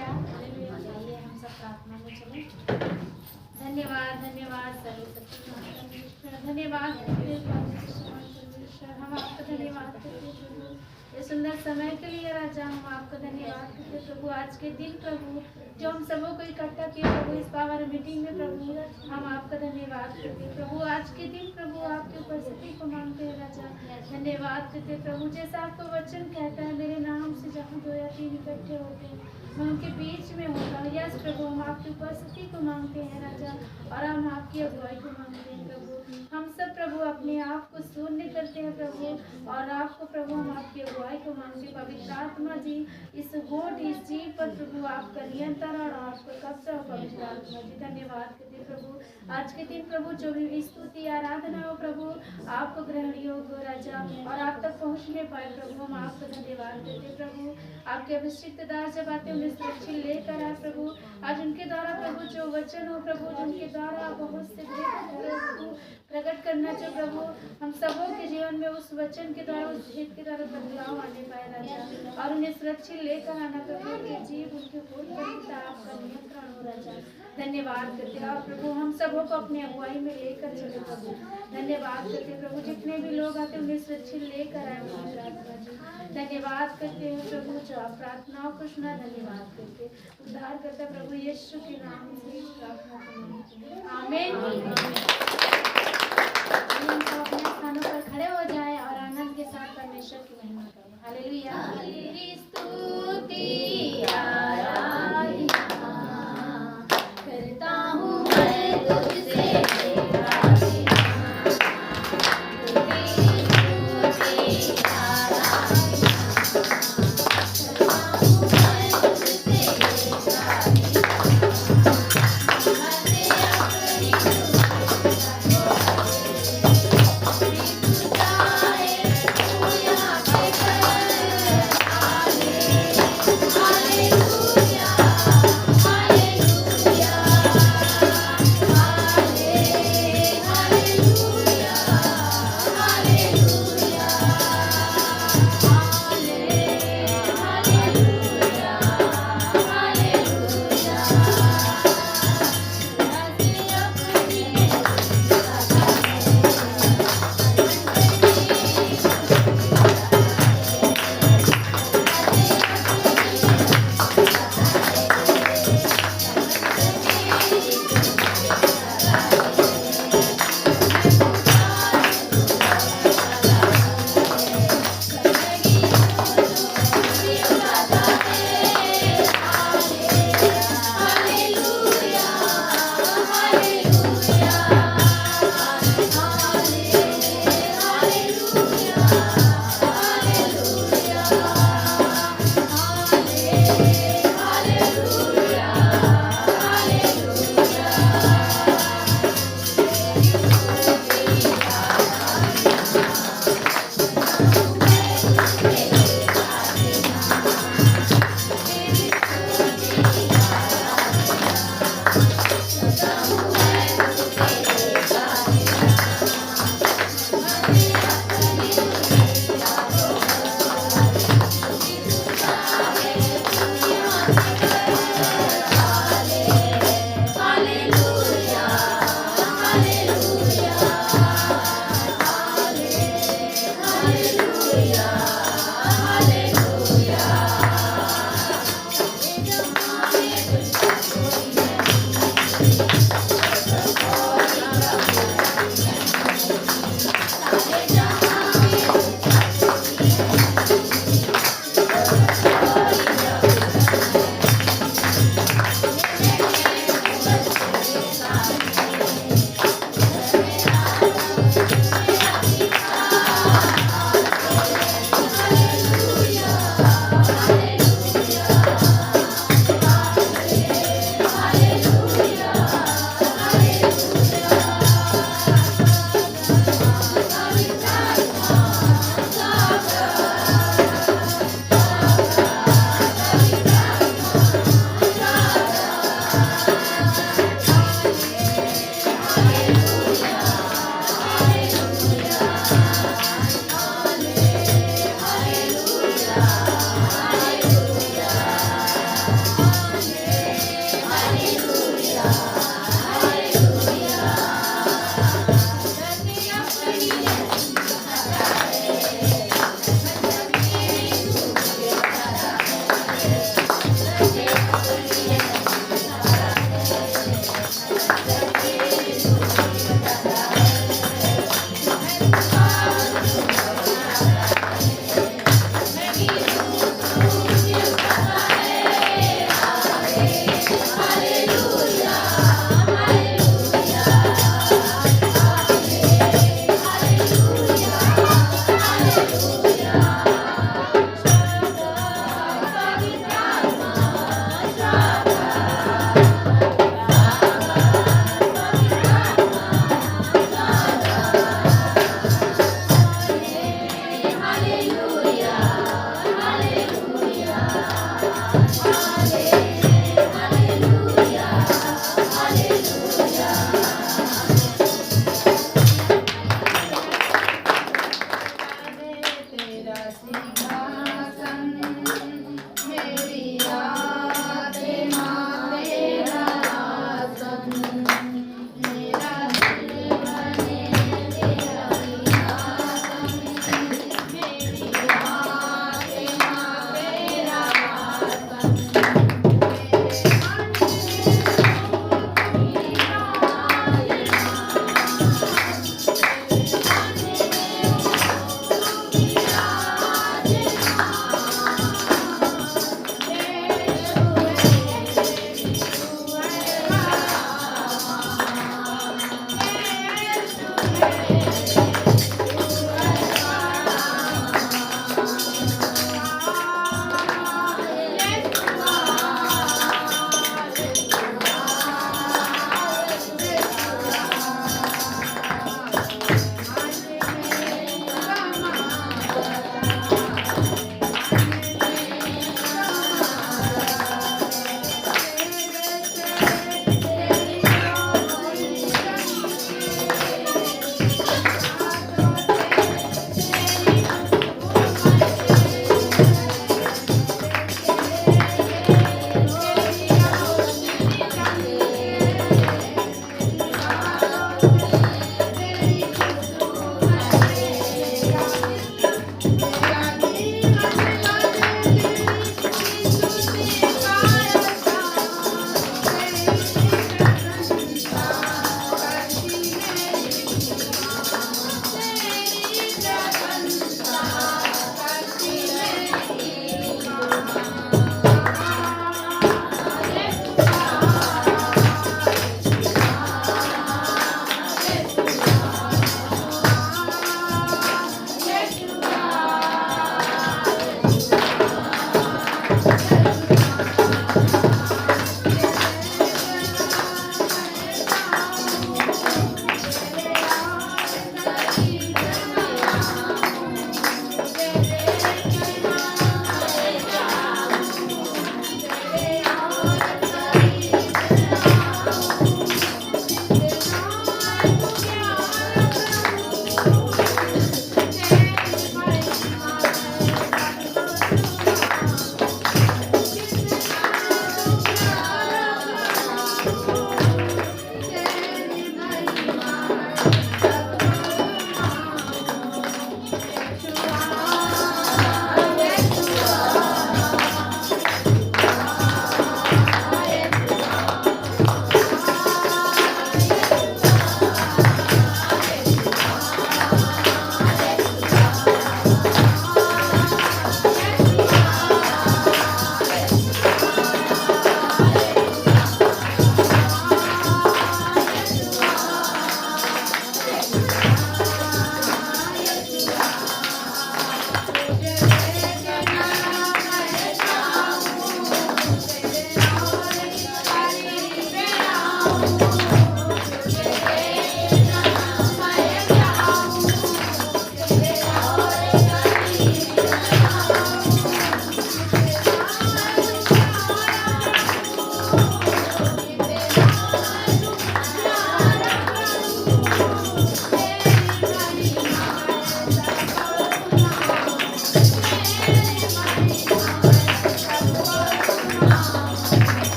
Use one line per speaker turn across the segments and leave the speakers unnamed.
आइए हम सब प्रार्थना में चलें। धन्यवाद धन्यवाद सर्वशक्तिमान धन्यवाद हम आपका धन्यवाद करते हैं प्रभु ये सुंदर समय के लिए राजा। हम आपका धन्यवाद करते हैं प्रभु आज के दिन प्रभु जो हम सबों को इकट्ठा किया प्रभु इस पावन मीटिंग में प्रभु हम आपका धन्यवाद करते हैं प्रभु आज के दिन प्रभु आपकी उपस्थिति को मांगते हैं राजा। धन्यवाद करते हैं प्रभु जैसा आपका वचन कहता है मेरे नाम से जहाँ 2 या 3 इकट्ठे होते हैं मैं उनके बीच में होगा। यस प्रभु हम आपकी उपस्थिति को मांगते हैं राजा और हम आपकी अगुवाई को मांगते हैं प्रभु। हम सब प्रभु अपने आप को शून्य करते हैं प्रभु और आपको प्रभु हम आपकी अगुवाई को मांगते हैं। पवित्र आत्मा जी इस होठ इस जीव पर प्रभु आपका नियंत्रण और आपका कब्जा हो पवित्र आत्मा जी। धन्यवाद करते हैं प्रभु आज के दिन प्रभु जो भी स्तुति आराधना हो प्रभु आपको ग्रहण योग हो राजा और आप तक पहुँचने पाए प्रभु। हम आपका धन्यवाद करते हैं प्रभु आपके अभिषिक्त दास जब आते उन्हें सुरक्षित लेकर आए प्रभु आज उनके द्वारा प्रभु जो वचन हो प्रभु जिनके द्वारा बहुत से प्रभु प्रकट करना चाहिए प्रभु हम सबों के जीवन में उस वचन के द्वारा उस हित के द्वारा बदलाव आने पाए राजा और उन्हें सुरक्षित लेकर आना प्रभु उनके जीव उनके पूर्ण आपका नियंत्रण हो राजा। धन्यवाद करते हैं और प्रभु हम सबों को अपने अगुवाई में लेकर चले प्रभु। धन्यवाद करते हैं प्रभु जितने भी लोग आते उन्हें सुरक्षित लेकर आए। धन्यवाद करते हैं प्रभु जो आप प्रार्थनाओं को सुना। धन्यवाद करते उद्धार करता प्रभु यीशु के नाम से प्रार्थना करते हैं आमीन। हम सब अपने स्थानों पर खड़े हो जाएं और आनंद के साथ परमेश्वर की महिमा करें। हालेलुया। तेरी स्तुति आराधना करता हूँ मैं तुझसे Hallelujah.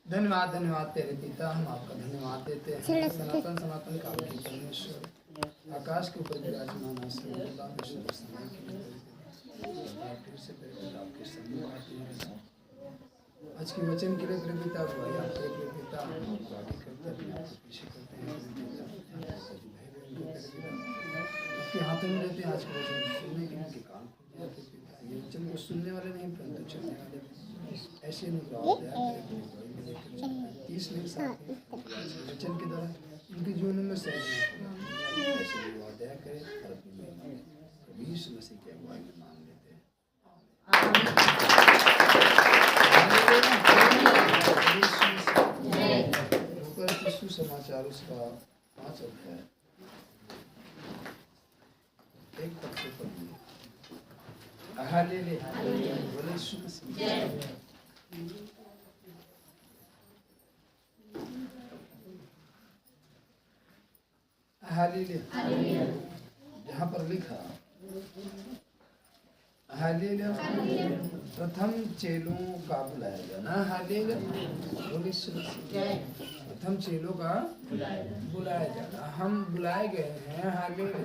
धन्यवाद धन्यवाद तेरे पिता, हम आपका धन्यवाद देते हैं। सनातन सनातन काल के परमेश्वर, आकाश के ऊपर विराजमान आपके सम्मुख आते हैं। आज के वचन के लिए तेरे पिता भाई, आपके लिए पिता आगे करते हैं, पीछे करते हैं। आपके हाथों में रहते हैं। आज के वचन सुनने के लिए कान खुल जाते पिता। ये वचन को सुनने वाले नहीं परंतु चलने वाले ऐसे अनुग्रह इसलिए वचन के द्वारा उनके जीवन में ऐसे दया करे और अपनी महिमा यीशु मसीह के अगुवाई में मांग लेते हैं। सुसमाचार उसका 5 अध्याय 1 पद से पढ़िए। हालेलुया, बोले यीशु मसीह। हालेलुया। यहाँ पर लिखा हालेलुया, प्रथम चेलों का बुलाया जाना। हालेलुया, प्रथम चेलों का बुलाया जाना। हम बुलाए गए हैं। हालेलुया,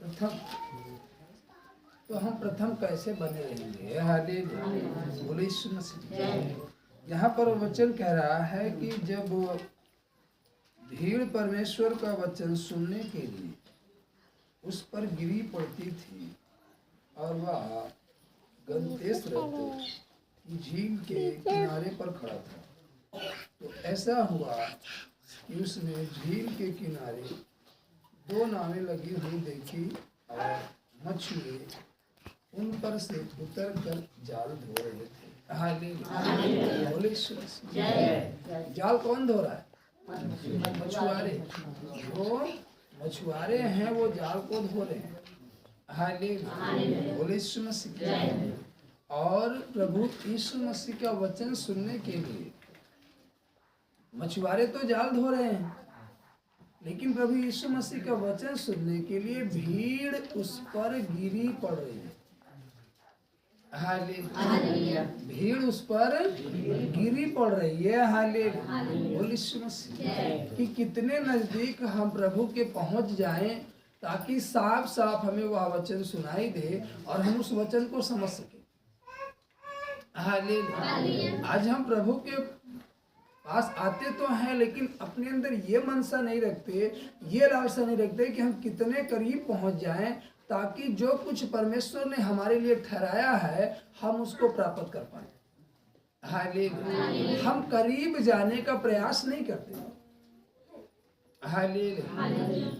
प्रथम। तो हम प्रथम कैसे बने रहेंगे? हालेलुया, यहाँ पर वचन कह रहा है कि जब भीड़ परमेश्वर का वचन सुनने के लिए उस पर गिरी पड़ती थी और वह गंतेश रहते झील के किनारे पर खड़ा था, तो ऐसा हुआ कि उसने झील के किनारे 2 नावें लगी हुई देखी और मछुए उन पर से उतर कर जाल धो रहे थे। हालेलुया, बोले जाल कौन धो रहा है? मछुआरे। वो मछुआरे हैं, वो जाल को धो रहे हैं। हालेलुया, बोले यीशु मसीह। और प्रभु यीशु मसीह का वचन सुनने के लिए मछुआरे तो जाल धो रहे हैं, लेकिन प्रभु यीशु मसीह का वचन सुनने के लिए भीड़ उस पर गिरी पड़ रही है। हालेलुया, भीड़ उस पर गिरी पड़ रही है। हालेलुया, बोले यीशु मसीह। कि कितने नजदीक हम प्रभु के पहुंच जाएं ताकि साफ साफ हमें वह वचन सुनाई दे और हम उस वचन को समझ सके। हालेलुया, आज हम प्रभु के पास आते तो हैं, लेकिन अपने अंदर ये मनसा नहीं रखते, ये लालसा नहीं रखते कि हम कितने करीब पहुंच जाएं ताकि जो कुछ परमेश्वर ने हमारे लिए ठहराया है हम उसको प्राप्त कर पाए। हालेलुया, हम करीब जाने का प्रयास नहीं करते। हालेलुया,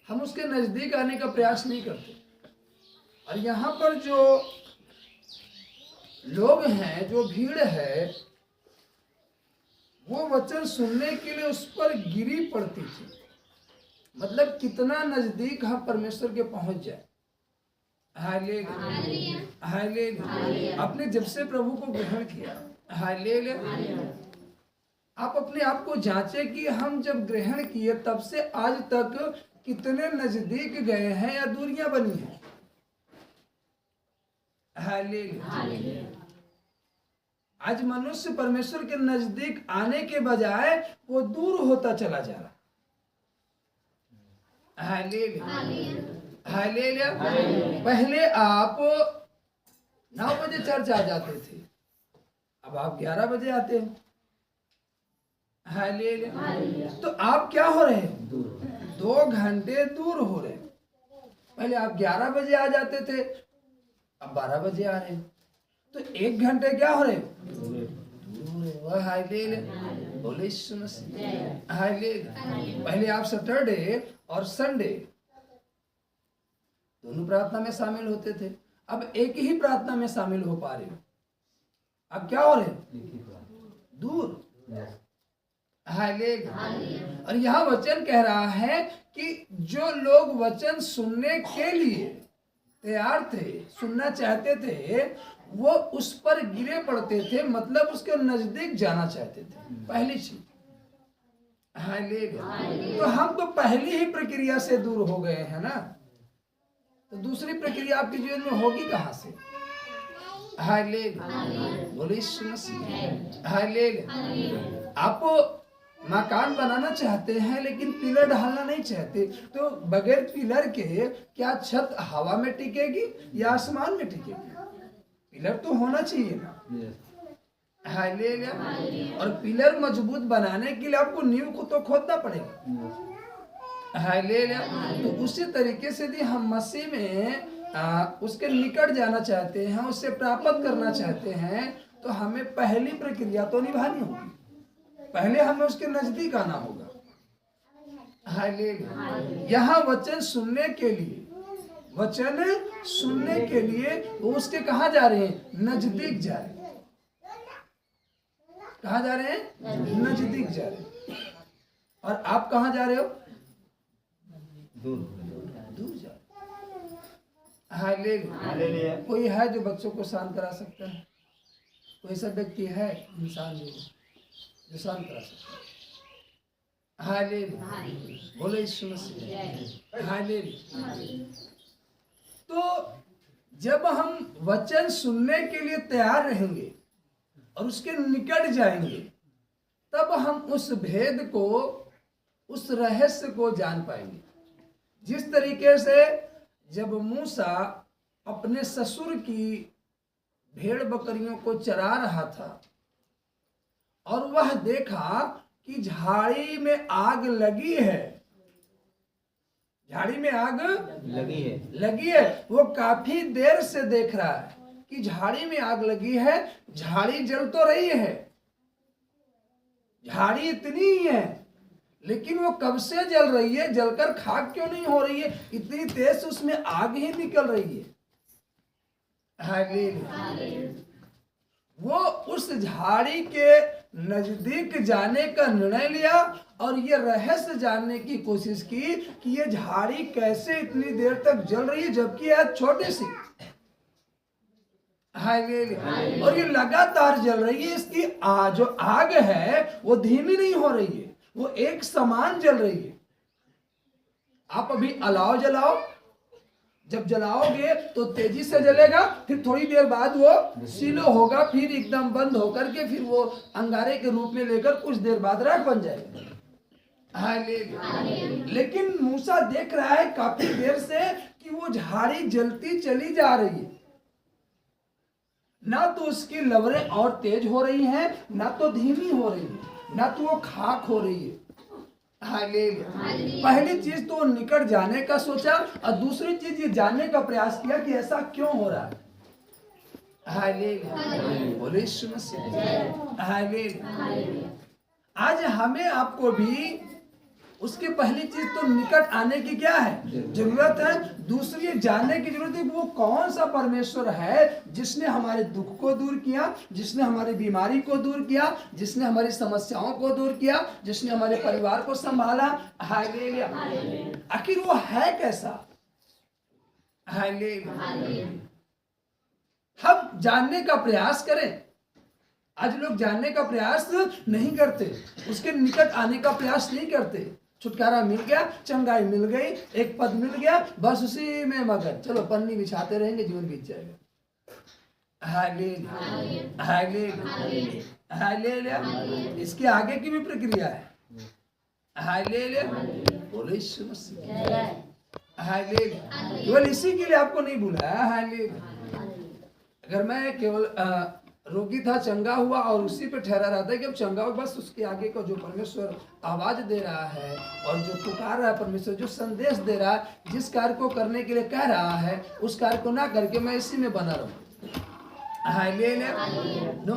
हम उसके नजदीक आने का प्रयास नहीं करते। और यहाँ पर जो लोग हैं, जो भीड़ है, वो वचन सुनने के लिए उस पर गिरी पड़ती थी। मतलब कितना नजदीक हम परमेश्वर के पहुंच जाए। Hallelujah, hallelujah. आपने जब से प्रभु को ग्रहण किया, हालेलुया, आप अपने आप को जांचे कि हम जब ग्रहण किए तब से आज तक कितने नजदीक गए हैं या दूरियां बनी हैं। हालेलुया, आज मनुष्य परमेश्वर के नजदीक आने के बजाय वो दूर होता चला जा रहा। Hallelujah, hallelujah. पहले आप 9 बजे चर्च आ जाते थे, अब आप 11 बजे आते हो। हालेलुया, तो आप क्या हो रहे हैं? 2 घंटे दूर हो रहे हैं। पहले आप 11 बजे आ जाते थे, अब 12 बजे आ रहे हैं, तो 1 घंटे क्या हो रहे हैं? दूर। हालेलुया, बोले यीशु मसीह। हालेलुया, पहले आप सैटरडे और संडे दोनों प्रार्थना में शामिल होते थे, अब एक ही प्रार्थना में शामिल हो पा रहे हो। अब क्या हो रहे हैं? दूर। हालेलुया, और यह वचन कह रहा है कि जो लोग वचन सुनने के लिए तैयार थे, सुनना चाहते थे, वो उस पर गिरे पड़ते थे, मतलब उसके नजदीक जाना चाहते थे। पहली चीज। हालेलुया। तो हम तो पहली ही प्रक्रिया से दूर हो गए हैं ना, तो दूसरी प्रक्रिया आपके जीवन में होगी कहां से? हालेलुया, बोले यीशु मसीह। हालेलुया। आप मकान बनाना चाहते हैं लेकिन पिलर ढालना नहीं चाहते, तो बगैर पिलर के क्या छत हवा में टिकेगी या आसमान में टिकेगी? पिलर तो होना चाहिए ना। हालेलुया। और पिलर मजबूत बनाने के लिए आपको नींव को तो खोदना पड़ेगा। हालेलुया। तो उसी तरीके से यदि हम मसीह में उसके निकट जाना चाहते हैं, उससे प्राप्त करना चाहते हैं, तो हमें पहली प्रक्रिया तो निभानी होगी। पहले हमें उसके नजदीक आना होगा। हालेलुया। यहाँ वचन सुनने के लिए, वचन सुनने के लिए वो उसके कहाँ जा रहे हैं? नजदीक जा रहे हैं। कहाँ जा रहे हैं? नजदीक जा रहे हैं। और आप कहाँ जा रहे हो? दूर जा रहे हो। हालेलुया। कोई है जो बच्चों को शांत करा सकता है? कोई ऐसा व्यक्ति है, इंसान जो शांत करा सकता है? हालेलुया, बोले यीशु मसीह। हालेलुया। तो जब हम वचन सुनने के लिए तैयार रहेंगे और उसके निकट जाएंगे, तब हम उस भेद को, उस रहस्य को जान पाएंगे। जिस तरीके से जब मूसा अपने ससुर की भेड़ बकरियों को चरा रहा था और वह देखा कि झाड़ी में आग लगी है, झाड़ी में आग लगी है। वो काफी देर से देख रहा है कि झाड़ी में आग लगी है, झाड़ी जल तो रही है, झाड़ी इतनी ही है, लेकिन वो कब से जल रही है, जलकर खाक क्यों नहीं हो रही है? इतनी तेज उसमें आग ही निकल रही है। हालेलुया। वो उस झाड़ी के नजदीक जाने का निर्णय लिया और ये रहस्य जानने की कोशिश की कि ये झाड़ी कैसे इतनी देर तक जल रही है जबकि यह छोटी सी। हालेलुया। और ये लगातार जल रही है, इसकी जो आग है वो धीमी नहीं हो रही है, वो एक समान जल रही है। आप अभी अलाव जलाओ, जब जलाओगे तो तेजी से जलेगा, फिर थोड़ी देर बाद वो सीलो होगा, फिर एकदम बंद होकर के फिर वो अंगारे के रूप में लेकर कुछ देर बाद राख बन जाएगा। हालेलुया। लेकिन मूसा देख रहा है काफी देर से कि वो झाड़ी जलती चली जा रही है, ना तो उसकी लवरें और तेज हो रही हैं, ना तो धीमी हो रही है, ना तो वो खाक हो रही है। हालेलुया। पहली चीज तो निकट जाने का सोचा और दूसरी चीज ये जानने का प्रयास किया कि ऐसा क्यों हो रहा है। हालेलुया, बोले यीशु मसीह। हालेलुया। आज हमें आपको भी उसकी पहली चीज तो निकट आने की क्या है? जरूरत है। दूसरी जानने की जरूरत है कि वो कौन सा परमेश्वर है जिसने हमारे दुख को दूर किया, जिसने हमारी बीमारी को दूर किया, जिसने हमारी समस्याओं को दूर किया, जिसने हमारे परिवार को संभाला। हालेलुया। आखिर वो है कैसा? हालेलुया। हम जानने का प्रयास करें। आज लोग जानने का प्रयास नहीं करते, उसके निकट आने का प्रयास नहीं करते। छुटकारा मिल गया, चंगाई मिल गई, एक पद मिल गया, बस उसी में मगन, चलो पन्नी बिछाते रहेंगे, जीवन बीत जाएगा। हालेलुया। हालेलुया। हालेलुया। इसके आगे की भी प्रक्रिया है। हालेलुया, बोले यीशु मसीह। हालेलुया। केवल इसी के लिए आपको नहीं बुलाया। हालेलुया। अगर मैं केवल रोगी था, चंगा हुआ और उसी पे ठहरा रहता है कि अब चंगा हो, बस उसके आगे का जो परमेश्वर आवाज दे रहा है और जो पुकार रहा है परमेश्वर, जो संदेश दे रहा है, जिस कार्य को करने के लिए कह रहा है, उस कार्य को ना करके मैं इसी में बना रहूं। हालेलुया। नो,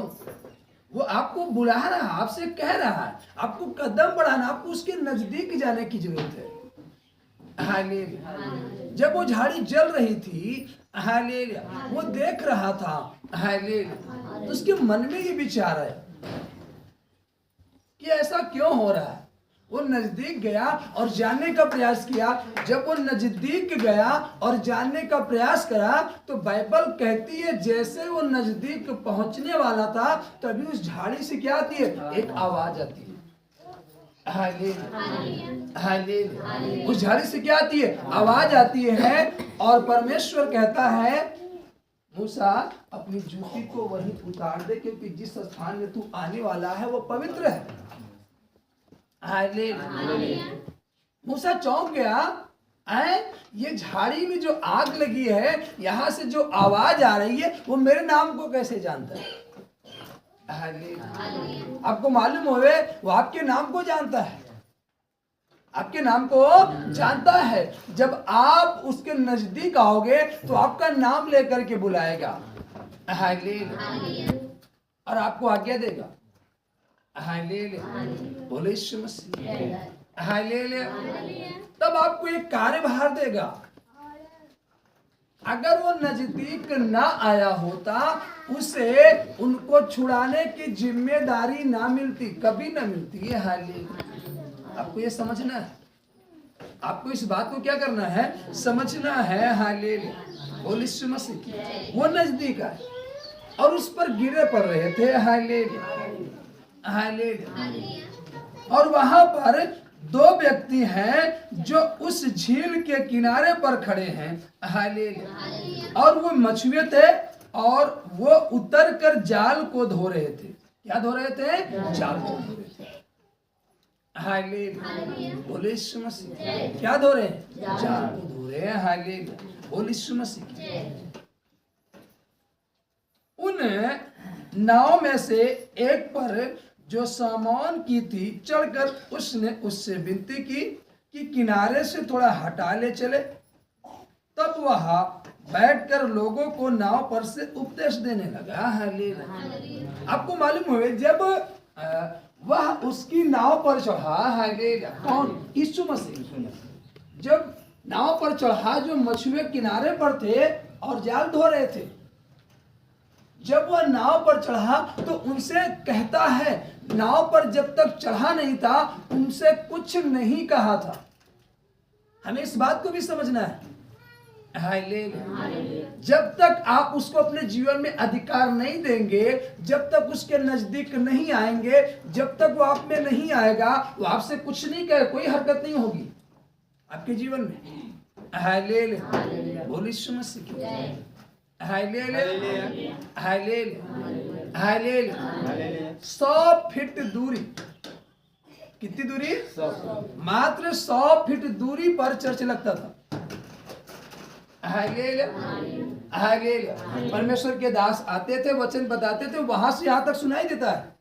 वो आपको बुला रहा है, आपसे कह रहा है, आपको कदम बढ़ाना, आपको उसके नजदीक जाने की जरूरत है। हालेलुया। जब वो झाड़ी जल रही थी, हालेलुया, वो देख रहा था, हालेलुया, तो उसके मन में ये विचार है कि ऐसा क्यों हो रहा है। वो नजदीक गया और जानने का प्रयास किया। जब वो नजदीक गया और जानने का प्रयास करा तो बाइबल कहती है जैसे वो नजदीक पहुंचने वाला था तभी उस झाड़ी से क्या आती है? एक आवाज आती है। Hallelujah, hallelujah. उस झाड़ी से क्या आती है? आवाज आती है और परमेश्वर कहता है मूसा अपनी जूती को वहीं उतार दे, क्योंकि जिस स्थान में तू आने वाला है वो पवित्र है। हालेलुया। मूसा चौंक गया, ये झाड़ी में जो आग लगी है, यहां से जो आवाज आ रही है, वो मेरे नाम को कैसे जानता है? हालेलुया। आपको मालूम होवे वो आपके नाम को जानता है, आपके नाम को जानता है। जब आप उसके नजदीक आओगे तो आपका नाम लेकर के बुलाएगा। हालेलुया। और आपको आज्ञा देगा। हालेलुया। बोले यीशु मसीह। हालेलुया। तब आपको एक कार्यभार देगा। अगर वो नजदीक ना आया होता, उसे उनको छुड़ाने की जिम्मेदारी ना मिलती, कभी ना मिलती है। हालेलुया। आपको ये समझना है, आपको इस बात को क्या करना है? समझना है। हालेलुया। बोले यीशु मसीह। वो नजदीक आए और उस पर गिरे पड़ रहे थे। Hallelujah, hallelujah. और वहां पर दो व्यक्ति हैं जो उस झील के किनारे पर खड़े हैं। हालेलुया। और वो मछुए थे और वो उतर कर जाल को धो रहे थे। क्या धो रहे थे? जाल को धो रहे थे। हालेलुया। बोले यीशु मसीह। क्या धो रहे हैं? जाल को धो रहे हैं। हालेलुया। बोले यीशु मसीह। उन नाव में से एक पर जो सामान की थी चढ़कर उसने उससे विनती की कि किनारे से थोड़ा हटा ले चले। तब वह बैठकर लोगों को नाव पर से उपदेश देने लगा। हालेलुया। आपको मालूम हुए जब वह उसकी नाव पर चढ़ा। हालेलुया। कौन? यीशु मसीह। जब नाव पर चढ़ा, जो मछुए किनारे पर थे और जाल धो रहे थे, जब वह नाव पर चढ़ा तो उनसे कहता है, नाव पर जब तक चढ़ा नहीं था उनसे कुछ नहीं कहा था। हमें इस बात को भी समझना है। हालेलुया। जब तक आप उसको अपने जीवन में अधिकार नहीं देंगे, जब तक उसके नजदीक नहीं आएंगे, जब तक वो आप में नहीं आएगा, वो आपसे कुछ नहीं कहे, कोई हरकत नहीं होगी आपके जीवन में। हालेलुया। बोले यीशु मसीह। हालेलुया, हालेलुया, हालेलुया। 100 फीट दूरी, कितनी दूरी? मात्र 100 फीट दूरी पर चर्च लगता था। Hallelujah, hallelujah. परमेश्वर के दास आते थे, वचन बताते थे, वहां से यहां तक सुनाई देता है।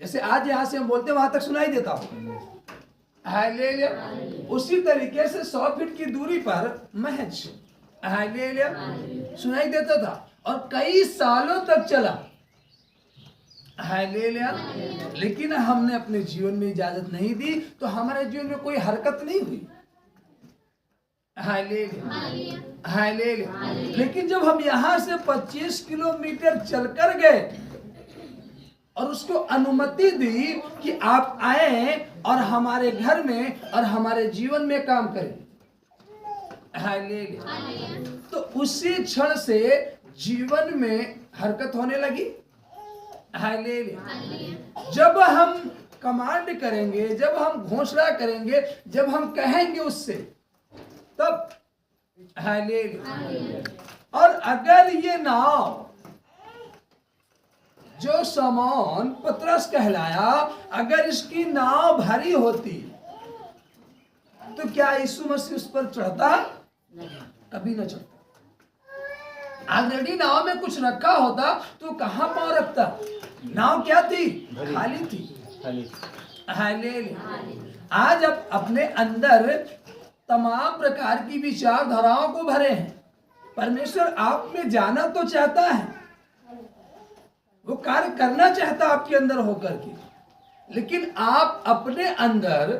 जैसे आज यहां से हम बोलते हैं, वहां तक सुनाई देता हो। हालेलुया। उसी तरीके से 100 फीट की दूरी पर महज हालेलुया सुनाई देता था और कई सालों तक चला। हालेलुया। लेकिन हमने अपने जीवन में इजाजत नहीं दी तो हमारे जीवन में कोई हरकत नहीं हुई। Hallelujah, hallelujah. लेकिन जब हम यहां से 25 किलोमीटर चलकर गए और उसको अनुमति दी कि आप आए और हमारे घर में और हमारे जीवन में काम करें, हालेलुया, तो उसी क्षण से जीवन में हरकत होने लगी। हालेलुया। जब हम कमांड करेंगे, जब हम घोषणा करेंगे, जब हम कहेंगे उससे, तब हालेलुया। और अगर ये नाव जो शमौन पतरस कहलाया, अगर इसकी नाव भारी होती तो क्या यीशु मसीह उस पर चढ़ता? कभी न चढ़ता। ऑलरेडी नाव में कुछ रखा होता तो कहां पांव रखता? नाव क्या थी? खाली थी। हालेलुया। आज आप अपने अंदर तमाम प्रकार की विचारधाराओं को भरे हैं। परमेश्वर आप में जाना तो चाहता है, वो कार्य करना चाहता आपके अंदर होकर के, लेकिन आप अपने अंदर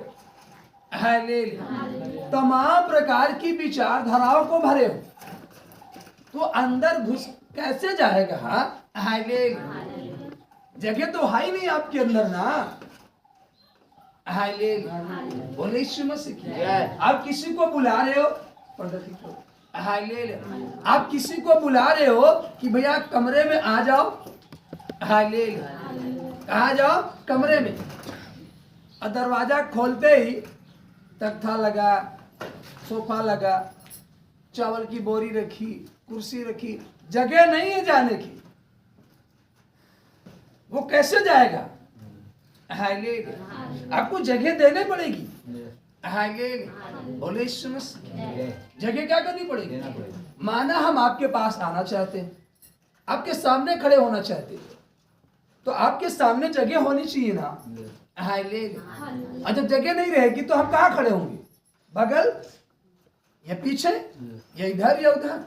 हालेलुया तमाम प्रकार की विचारधाराओं को भरे हो, तो अंदर घुस कैसे जाएगा? हालेलुया। जगह तो है ही नहीं आपके अंदर ना। हालेलुया। बोले यीशु मसीह। आप किसी को बुला रहे हो, हालेलुया, आप किसी को बुला रहे हो कि भैया कमरे में आ जाओ। हालेलुया। कहाँ जाओ? कमरे में। और दरवाजा खोलते ही तख्ता लगा, सोफा लगा, चावल की बोरी रखी, कुर्सी रखी, जगह नहीं है जाने की। वो कैसे जाएगा? हालेलुया। आपको जगह देनी पड़ेगी। हालेलुया। बोले यीशु मसीह, जगह क्या करनी पड़ेगी? माना हम आपके पास आना चाहते हैं, आपके सामने खड़े होना चाहते हैं, तो आपके सामने जगह होनी चाहिए ना। हालेलुया। और जब जगह नहीं रहेगी तो हम कहाँ खड़े होंगे? बगल या पीछे या इधर या उधर?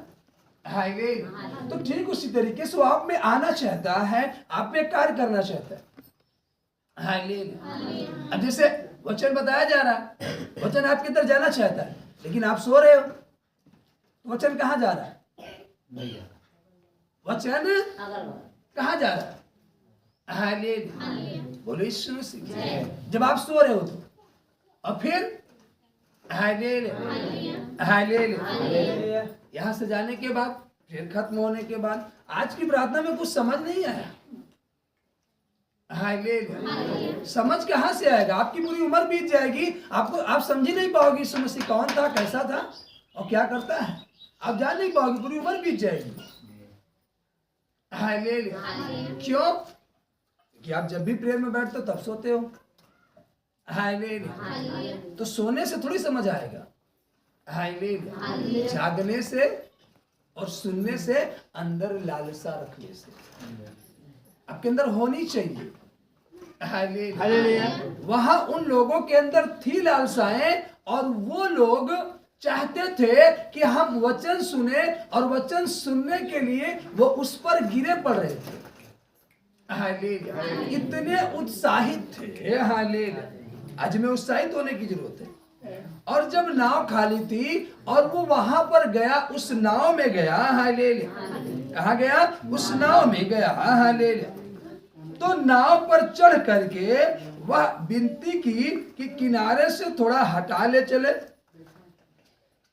हालेलुया। तो ठीक उसी तरीके से वो आप में आना चाहता है, आप में कार्य करना चाहता है। हालेलुया। अब जैसे वचन बताया जा रहा है, वचन आपके अंदर जाना चाहता है, लेकिन आप सो रहे हो, तो वचन कहाँ जा रहा है? वचन कहाँ जा रहा है? हालेलुया। बोलो यीशु मसीह। जब आप सो रहे हो तो, और फिर हालेलुया हालेलुया, यहाँ से जाने के बाद, फिर खत्म होने के बाद, आज की प्रार्थना में कुछ समझ नहीं आया। हालेलुया। समझ कहाँ से आएगा? आपकी पूरी उम्र बीत जाएगी, आपको आप समझ ही नहीं पाओगे यीशु मसीह कौन था, कैसा था और क्या करता है। आप जान नहीं पाओगे, पूरी उम्र बीत जाएगी। हालेलुया। क्यों? कि आप जब भी प्रेयर में बैठते हो तब सोते हो। हालेलुया। तो सोने से थोड़ी समझ आएगा। हालेलुया। जागने से और सुनने से, अंदर लालसा रखने से आपके अंदर होनी चाहिए। हालेलुया। वहां उन लोगों के अंदर थी लालसाएं, और वो लोग चाहते थे कि हम वचन सुने, और वचन सुनने के लिए वो उस पर गिरे पड़ रहे थे। हालेलुया। इतने उत्साहित थे। हालेलुया। आज में उत्साहित होने की जरूरत है। और जब नाव खाली थी और वो वहां पर गया, उस नाव में गया। हालेलुया। कहाँ गया? उस नाव में गया। हालेलुया। तो नाव पर चढ़ करके वह विनती की कि किनारे से थोड़ा हटा ले चले।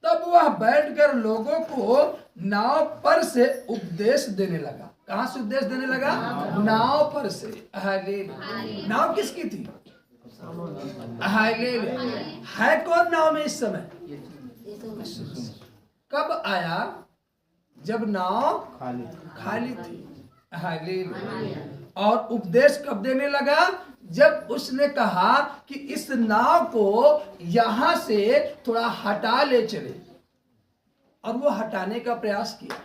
तब वह बैठकर लोगों को नाव पर से उपदेश देने लगा। कहां से उपदेश देने लगा? नाव पर से। हालेलुया। नाव किसकी थी? हालेलुया। है कौन नाव में इस समय? कब आया? जब नाव खाली थी। हालेलुया। और उपदेश कब देने लगा? जब उसने कहा कि इस नाव को यहां से थोड़ा हटा ले चले, और वो हटाने का प्रयास किया।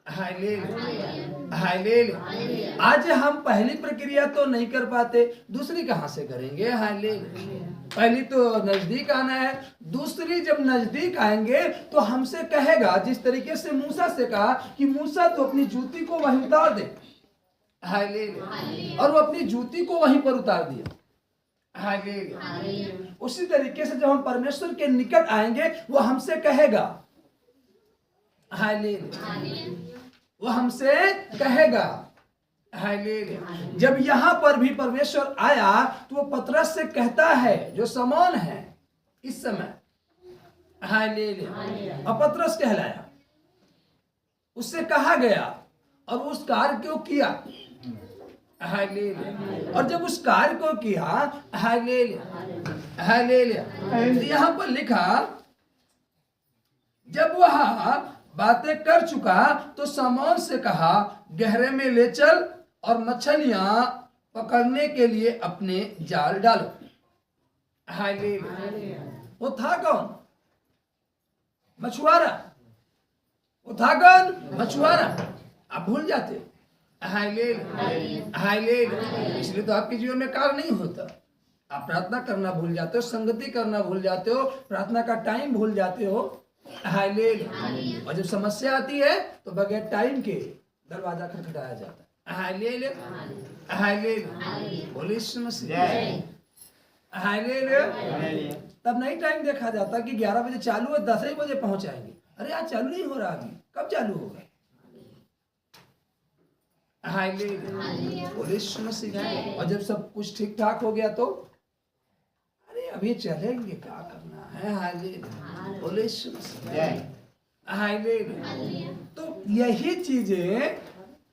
Hallelujah hallelujah. आज हम पहली प्रक्रिया तो नहीं कर पाते, दूसरी कहां से करेंगे? हालेलुया। पहली तो नजदीक आना है, दूसरी जब नजदीक आएंगे तो हमसे कहेगा, जिस तरीके से मूसा से कहा कि मूसा तो अपनी जूती को वहीं उतार दे। हालेलुया। और वो अपनी जूती को वहीं पर उतार दिया। हालेलुया। उसी तरीके से जब हम परमेश्वर के निकट आएंगे, वो हमसे कहेगा। हालेलुया। वो हमसे कहेगा। हालेलुया। जब यहाँ पर भी परमेश्वर आया तो वो पतरस से कहता है, जो समौन है इस समय। हालेलुया। और पतरस कहलाया, उससे कहा गया और उस कार्य को किया। हालेलुया। और जब उस कार्य को किया, हालेलुया हालेलुया, तो यहाँ पर लिखा, जब वह बातें कर चुका तो समौन से कहा, गहरे में ले चल और मछलियां पकड़ने के लिए अपने जाल डालो। हालेलुया। वो था कौन? मछुआरा। वो था कौन? मछुआरा। आप भूल जाते। Hallelujah hallelujah. इसलिए तो आपके जीवन में कार्य नहीं होता। आप प्रार्थना करना भूल जाते हो, संगति करना भूल जाते हो, प्रार्थना का टाइम भूल जाते हो। हालेलुया। और जब समस्या आती है तो बगैर टाइम के दरवाजा खटखटाया जाता है। Hallelujah hallelujah. बोलिए यीशु मसीह। हालेलुया। तब नहीं टाइम देखा जाता कि 11 बजे चालू है, 10 ही बजे पहुंच आएंगे। अरे आज चालू नहीं हो रहा, अभी कब चालू होगा? हालेलुया। बोलिए यीशु मसीह। और जब सब कुछ ठीक ठाक हो गया तो अरे अभी चलेंगे, क्या करना है? हालेलुया। बोलिए यीशु मसीह। हालेलुया। तो यही चीजें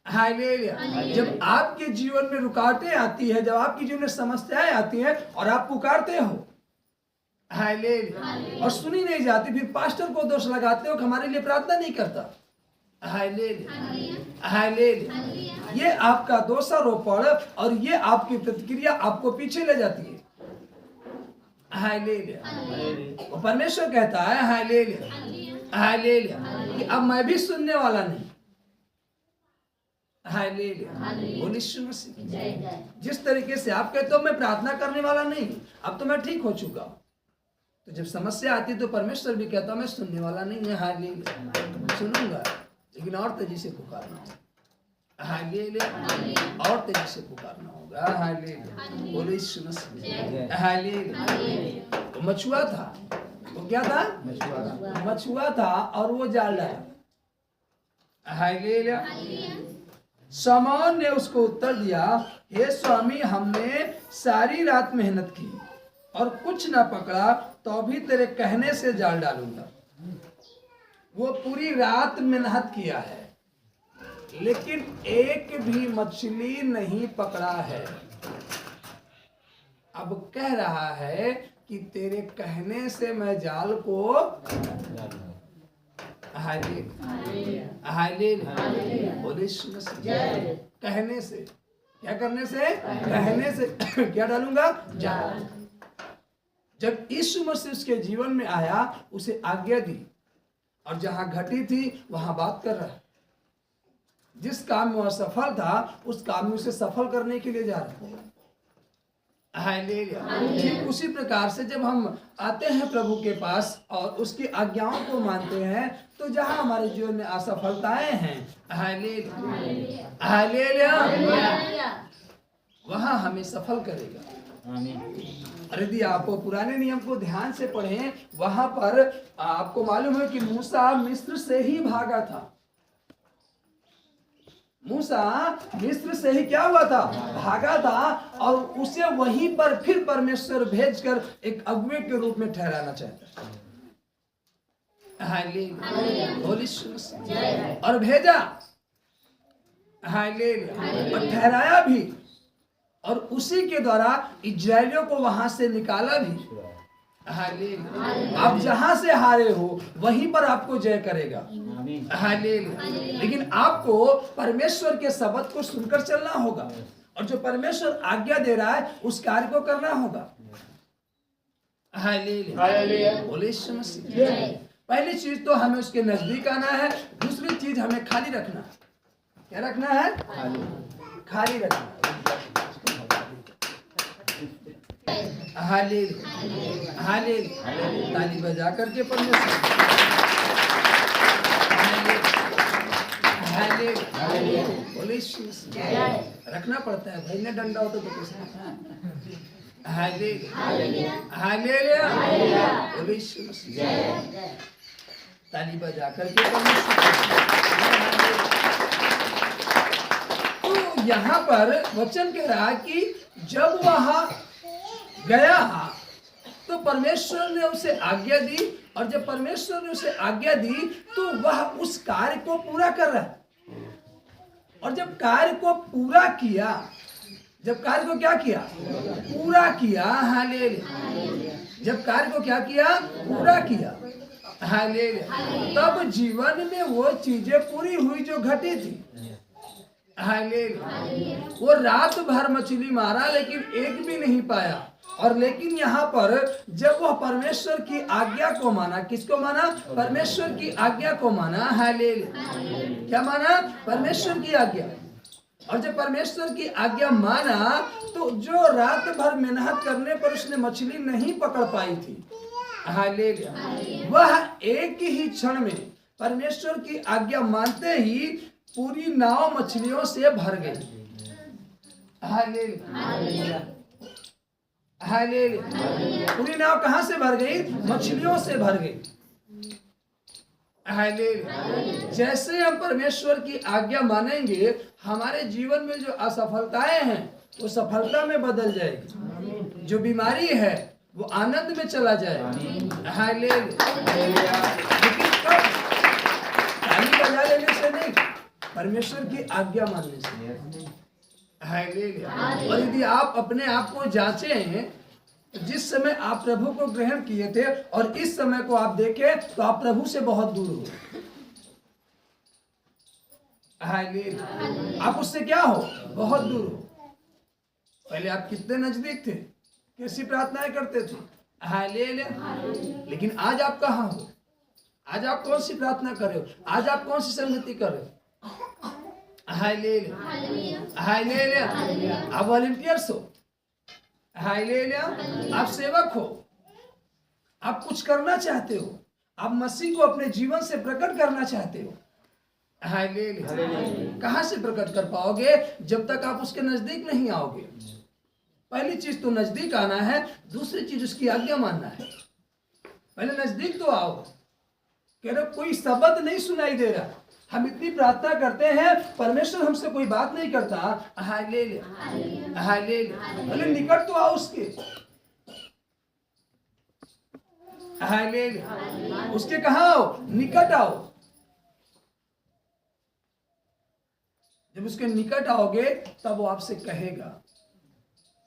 हालेलुया। जब आपके जीवन में रुकावटें आती है, जब आपके जीवन में समस्याएं आती हैं और आप पुकारते हो हालेलुया और सुनी नहीं जाती, फिर पास्टर को दोष लगाते हो कि हमारे लिए प्रार्थना नहीं करता। Hallelujah hallelujah. ये आपका दोषारोपण और ये आपकी प्रतिक्रिया आपको पीछे ले जाती है। हालेलुया। परमेश्वर कहता है हालेलुया हालेलुया कि अब मैं भी सुनने वाला नहीं। हालेलुया। बोलिए यीशु मसीह। जिस तरीके से आप कहते हो मैं प्रार्थना करने वाला नहीं, अब तो मैं ठीक हो चुका हूं, तो जब समस्या आती तो परमेश्वर भी कहता मैं सुनने वाला नहीं है। हालेलुया। सुनूंगा लेकिन और तेजी से पुकारना होगा। हालेलुया। और तेजी से पुकारना होगा। हालेलुया। बोलिए यीशु मसीह। हालेलुया। तो मछुआ था, वो क्या था? मछुआ था और वो जाल डाला। हालेलुया। शमौन ने उसको उत्तर दिया, हे स्वामी, हमने सारी रात मेहनत की और कुछ ना पकड़ा, तो भी तेरे कहने से जाल डालूंगा। वो पूरी रात मेहनत किया है लेकिन एक भी मछली नहीं पकड़ा है। अब कह रहा है कि तेरे कहने से मैं जाल को कहने से, क्या करने से? कहने से क्या डालूंगा? जाल। जब यीशु मसीह उसके जीवन में आया, उसे आज्ञा दी और जहां घटी थी वहां बात कर रहा है। जिस काम में वह सफल था उस काम में उसे सफल करने के लिए जा रहा है। ठीक उसी प्रकार से जब हम आते हैं प्रभु के पास और उसकी आज्ञाओं को मानते हैं, तो जहां हमारे जीवन में असफलताएं हैं वहां हमें सफल करेगा। और यदि आप पुराने नियम को ध्यान से पढ़ें, वहां पर आपको मालूम है कि मूसा मिस्र से ही भागा था। मूसा मिस्र से ही क्या हुआ था? भागा था और उसे वहीं पर फिर परमेश्वर भेजकर एक अगुवे के रूप में ठहराना चाहता है। और भेजा और ठहराया भी, और उसी के द्वारा इजरायलियों को वहां से निकाला भी। आप जहां से हारे हो वहीं पर आपको जय करेगा। लेकिन आपको परमेश्वर के शब्द को सुनकर चलना होगा और जो परमेश्वर आज्ञा दे रहा है उस कार्य को करना होगा। पहली चीज तो हमें उसके नजदीक आना है, दूसरी चीज हमें खाली रखना। क्या रखना है? खाली रखना। ताली बजा करके परमेश्वर रखना पड़ता है भाई, ने डंडा हो तो कैसे? ताली बजा करके तो यहाँ पर वचन कह रहा है कि जब वहां गया तो परमेश्वर ने उसे आज्ञा दी, और जब परमेश्वर ने उसे आज्ञा दी तो वह उस कार्य को पूरा कर रहा है। और जब कार्य को पूरा किया, जब कार्य को क्या किया? पूरा किया। हालेलुया। जब कार्य को क्या किया? पूरा किया। हालेलुया। तब जीवन में वो चीजें पूरी हुई जो घटी थी। हालेलुया। वो रात भर मछली मारा लेकिन एक भी नहीं पाया, और लेकिन यहाँ पर जब वह परमेश्वर की आज्ञा को माना, किसको माना? परमेश्वर की आज्ञा को माना। हालेलुया। क्या माना? परमेश्वर की आज्ञा। और जब परमेश्वर की आज्ञा माना तो जो रात भर मेहनत करने पर उसने मछली नहीं पकड़ पाई थी, हालेलुया, वह एक ही क्षण में परमेश्वर की आज्ञा मानते ही पूरी नाव मछलियों से भर गई। हालेलुया। हालेलुया। पूरी नाव कहां से भर गई? मछलियों से भर गई। हालेलुया। जैसे हम परमेश्वर की आज्ञा मानेंगे, हमारे जीवन में जो असफलताएं हैं वो सफलता में बदल जाएगी, जो बीमारी है वो आनंद में चला जाएगा। हालेलुया। लेकिन कब? ताली बजा लेने से नहीं, परमेश्वर की आज्ञा मानने से। हालेलुया। और यदि आप अपने आप को जांचें, जिस समय आप प्रभु को ग्रहण किए थे और इस समय को आप देखें तो आप प्रभु से बहुत दूर हो। हालेलुया। आप उससे क्या हो? बहुत दूर हो। पहले आप कितने नजदीक थे, कैसी प्रार्थनाएं करते थे। हालेलुया। लेकिन आज आप कहाँ हो? आज आप कौन सी प्रार्थना कर रहे हो? आज आप कौन सी संगति कर रहे हो? हालेलुया। हालेलुया। आप वॉलंटियर्स हो। हालेलुया। आप सेवक हो। आप कुछ करना चाहते हो। आप मसीह को अपने जीवन से प्रकट करना चाहते हो। हालेलुया। कहाँ से प्रकट कर पाओगे? जब तक आप उसके नजदीक नहीं आओगे। पहली चीज तो नजदीक आना है, दूसरी चीज उसकी आज्ञा मानना है। पहले नजदीक तो आओ। कह रहे कोई शब्द नहीं सुनाई दे रहा, हम इतनी प्रार्थना करते हैं, परमेश्वर हमसे कोई बात नहीं करता। हालेलुया। हालेलुया। पहले निकट तो आओ उसके। हालेलुया। उसके कहाँ आओ? निकट आओ। जब उसके निकट आओगे तब वो आपसे कहेगा।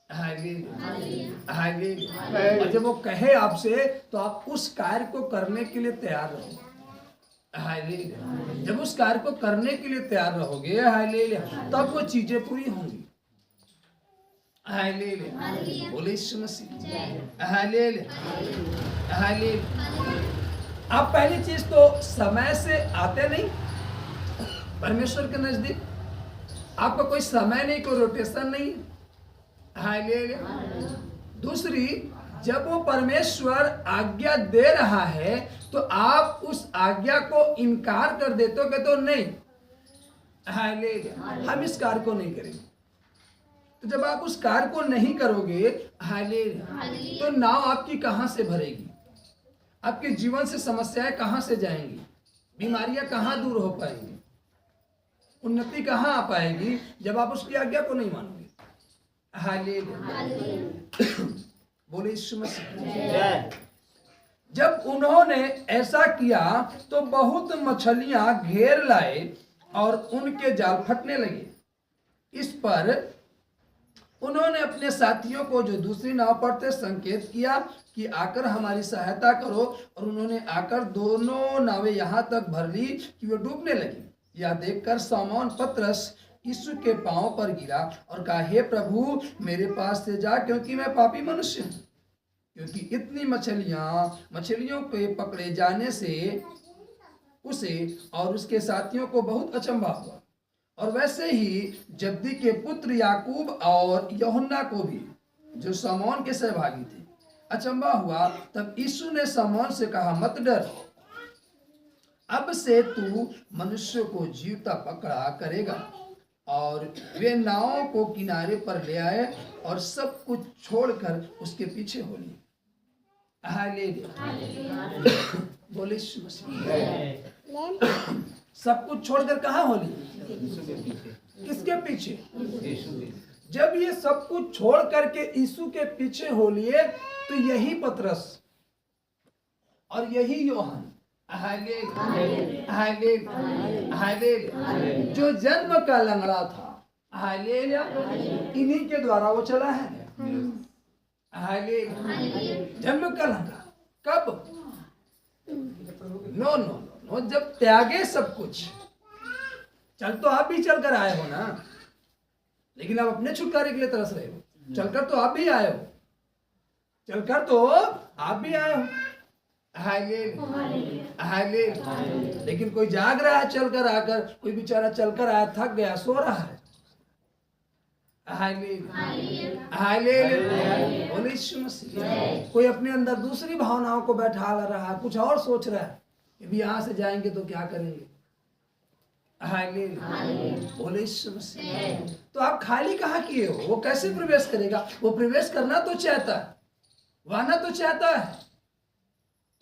हालेलुया। हालेलुया। और जब वो कहे आपसे तो आप उस कार्य को करने के लिए तैयार रहो। हालेलुया। जब उस कार्य को करने के लिए तैयार रहोगे, हालेलुया, तब वो चीजें पूरी होंगी। हालेलुया। बोले यीशु मसीह। हालेलुया। हालेलुया। आप पहली चीज तो समय से आते नहीं परमेश्वर के नजदीक। आपका कोई समय नहीं, कोई रोटेशन नहीं। हालेलुया। दूसरी, जब वो परमेश्वर आज्ञा दे रहा है तो आप उस आज्ञा को इनकार कर देते हो, कहते हो नहीं, हालेलुया, हम इस कार्य को नहीं करेंगे। तो जब आप उस कार्य को नहीं करोगे, हालेलुया, तो नाव आपकी कहां से भरेगी? आपके जीवन से समस्याएं कहां से जाएंगी? बीमारियां कहां दूर हो पाएंगी? उन्नति कहां आ पाएगी? जब आप उसकी आज्ञा को नहीं मानोगे। हालेलुया। बोले यीशु मसीह। जब उन्होंने ऐसा किया तो बहुत मछलियां घेर लाए और उनके जाल फटने लगे। इस पर उन्होंने अपने साथियों को जो दूसरी नाव पर थे संकेत किया कि आकर हमारी सहायता करो, और उन्होंने आकर दोनों नावें यहाँ तक भर ली कि वे डूबने लगी। यह देखकर शमौन पतरस यीशु के पांव पर गिरा और कहा, हे प्रभु, मेरे पास से जा, क्योंकि मैं पापी मनुष्य हूँ। क्योंकि इतनी मछलियों के पकड़े जाने से उसे और उसके साथियों को बहुत अचंभा हुआ। और वैसे ही जब्दी के पुत्र याकूब और यूहन्ना को भी, जो शमौन के सहभागी थे, अचंभा हुआ। तब यीशु ने शमौन से कहा, मत डर, अब से तू मनुष्य को जीवता पकड़ा करेगा। और वे नाव को किनारे पर ले आए और सब कुछ छोड़कर उसके पीछे हो लिए। हालेलुया। बोले यीशु मसीह। सब कुछ छोड़कर कहाँ हो लिए? किसके पीछे? जब ये सब कुछ छोड़ करके यीशु के पीछे हो लिए, तो यही पतरस और यही यूहन्ना, जो जन्म का लंगड़ा था, हालेलुया, इन्हीं के द्वारा वो चला है। जन्म का लंगड़ा कब? नो नो नो, जब त्यागे सब कुछ। चल तो आप भी चलकर आए हो ना, लेकिन आप अपने छुटकारे के लिए तरस रहे हो। चलकर तो आप भी आए हो, चलकर तो आप भी आए हो। हालेलुया। लेकिन कोई जाग रहा है चलकर आकर, कोई बेचारा चलकर आया, थक गया, सो रहा है। हालेलुया। बोले यीशु मसीह। कोई अपने अंदर दूसरी भावनाओं को बैठा रहा है, कुछ और सोच रहा है कि यहाँ से जाएंगे तो क्या करेंगे। हालेलुया। बोले यीशु मसीह। तो आप खाली कहाँ किए हो? वो कैसे प्रवेश करेगा? वो प्रवेश करना तो चाहता है, वो आना तो चाहता है,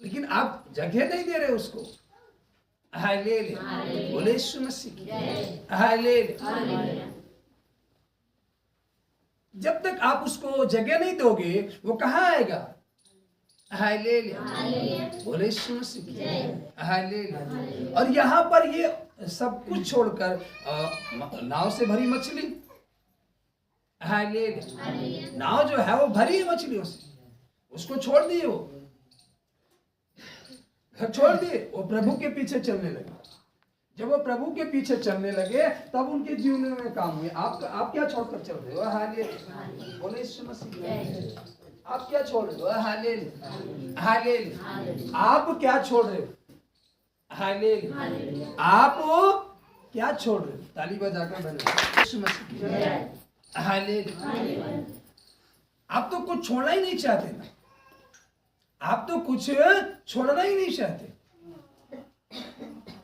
लेकिन आप जगह नहीं दे रहे उसको। हालेलुया। बोले यीशु मसीह। हालेलुया। जब तक आप उसको जगह नहीं दोगे, वो कहाँ आएगा? हालेलुया। बोले यीशु मसीह। हालेलुया। और यहाँ पर ये सब कुछ छोड़कर नाव से भरी मछली, हालेलुया, नाव जो है वो भरी है मछलियों से, उसको छोड़ दिए, वो घर छोड़ दिए, वो प्रभु के पीछे चलने लगे। जब वो प्रभु के पीछे चलने लगे तब उनके जीवन में काम हुए। आप क्या छोड़कर चल रहे हो? हालेलुया, बोले यीशु मसीह। आप क्या छोड़ रहे हो? Hallelujah, hallelujah. आप क्या छोड़ रहे हो? हालेलुया, आप क्या छोड़ रहे हो? ताली बजाकर धन्यवाद यीशु मसीह। हालेलुया। आप तो कुछ छोड़ना ही नहीं चाहते ना, आप तो कुछ छोड़ना ही नहीं चाहते।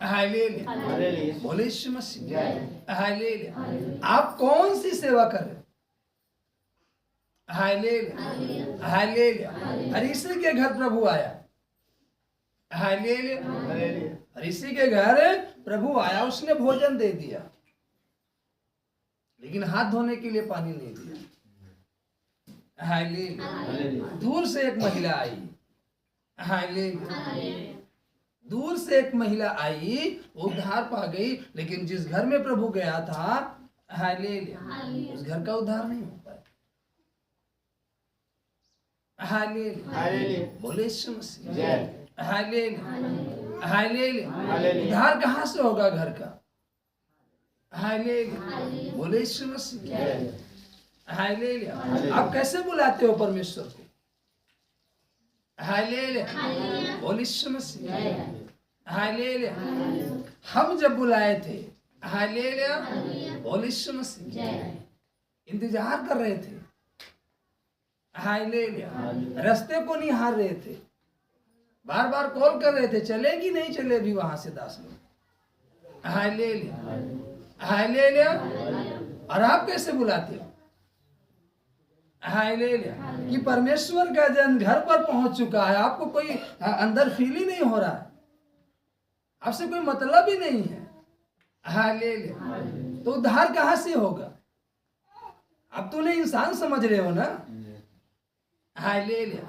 हालेलुया, बोले यीशु मसीह। हालेलुया। आप कौन सी सेवा कर रहे हो? Hallelujah, hallelujah. हरीसी के घर प्रभु आया। हालेलुया, हरीसी के घर प्रभु आया, उसने भोजन दे दिया, लेकिन हाथ धोने के लिए पानी नहीं दिया। हालेलुया। दूर से एक महिला आई। हालेलुया, दूर से एक महिला आई, वो उद्धार पा गई, लेकिन जिस घर में प्रभु गया था, हालेलुया, उस घर का उद्धार नहीं हो पाया। हालेलुया, बोले यीशु मसीह। हालेलुया, हालेलुया। उद्धार कहाँ से होगा घर का? हालेलुया, बोले यीशु मसीह। हालेलुया। आप कैसे बुलाते हो परमेश्वर को? हालेलुया, बोले यीशु मसीह। हालेलुया। हम जब बुलाए थे, हालेलुया, बोले यीशु मसीह, इंतजार कर रहे थे। हालेलुया, रास्ते को निहार रहे थे, बार बार कॉल कर रहे थे, चलेगी नहीं चले भी वहां से दास लोग। Hallelujah, hallelujah. और आप कैसे बुलाते हो? हालेलुया, कि परमेश्वर का जन घर पर पहुंच चुका है, आपको कोई अंदर फील ही नहीं हो रहा है, आपसे कोई मतलब ही नहीं है। हालेलुया, तो उद्धार कहां से होगा? अब तो उन्हें इंसान समझ रहे हो ना। Hallelujah,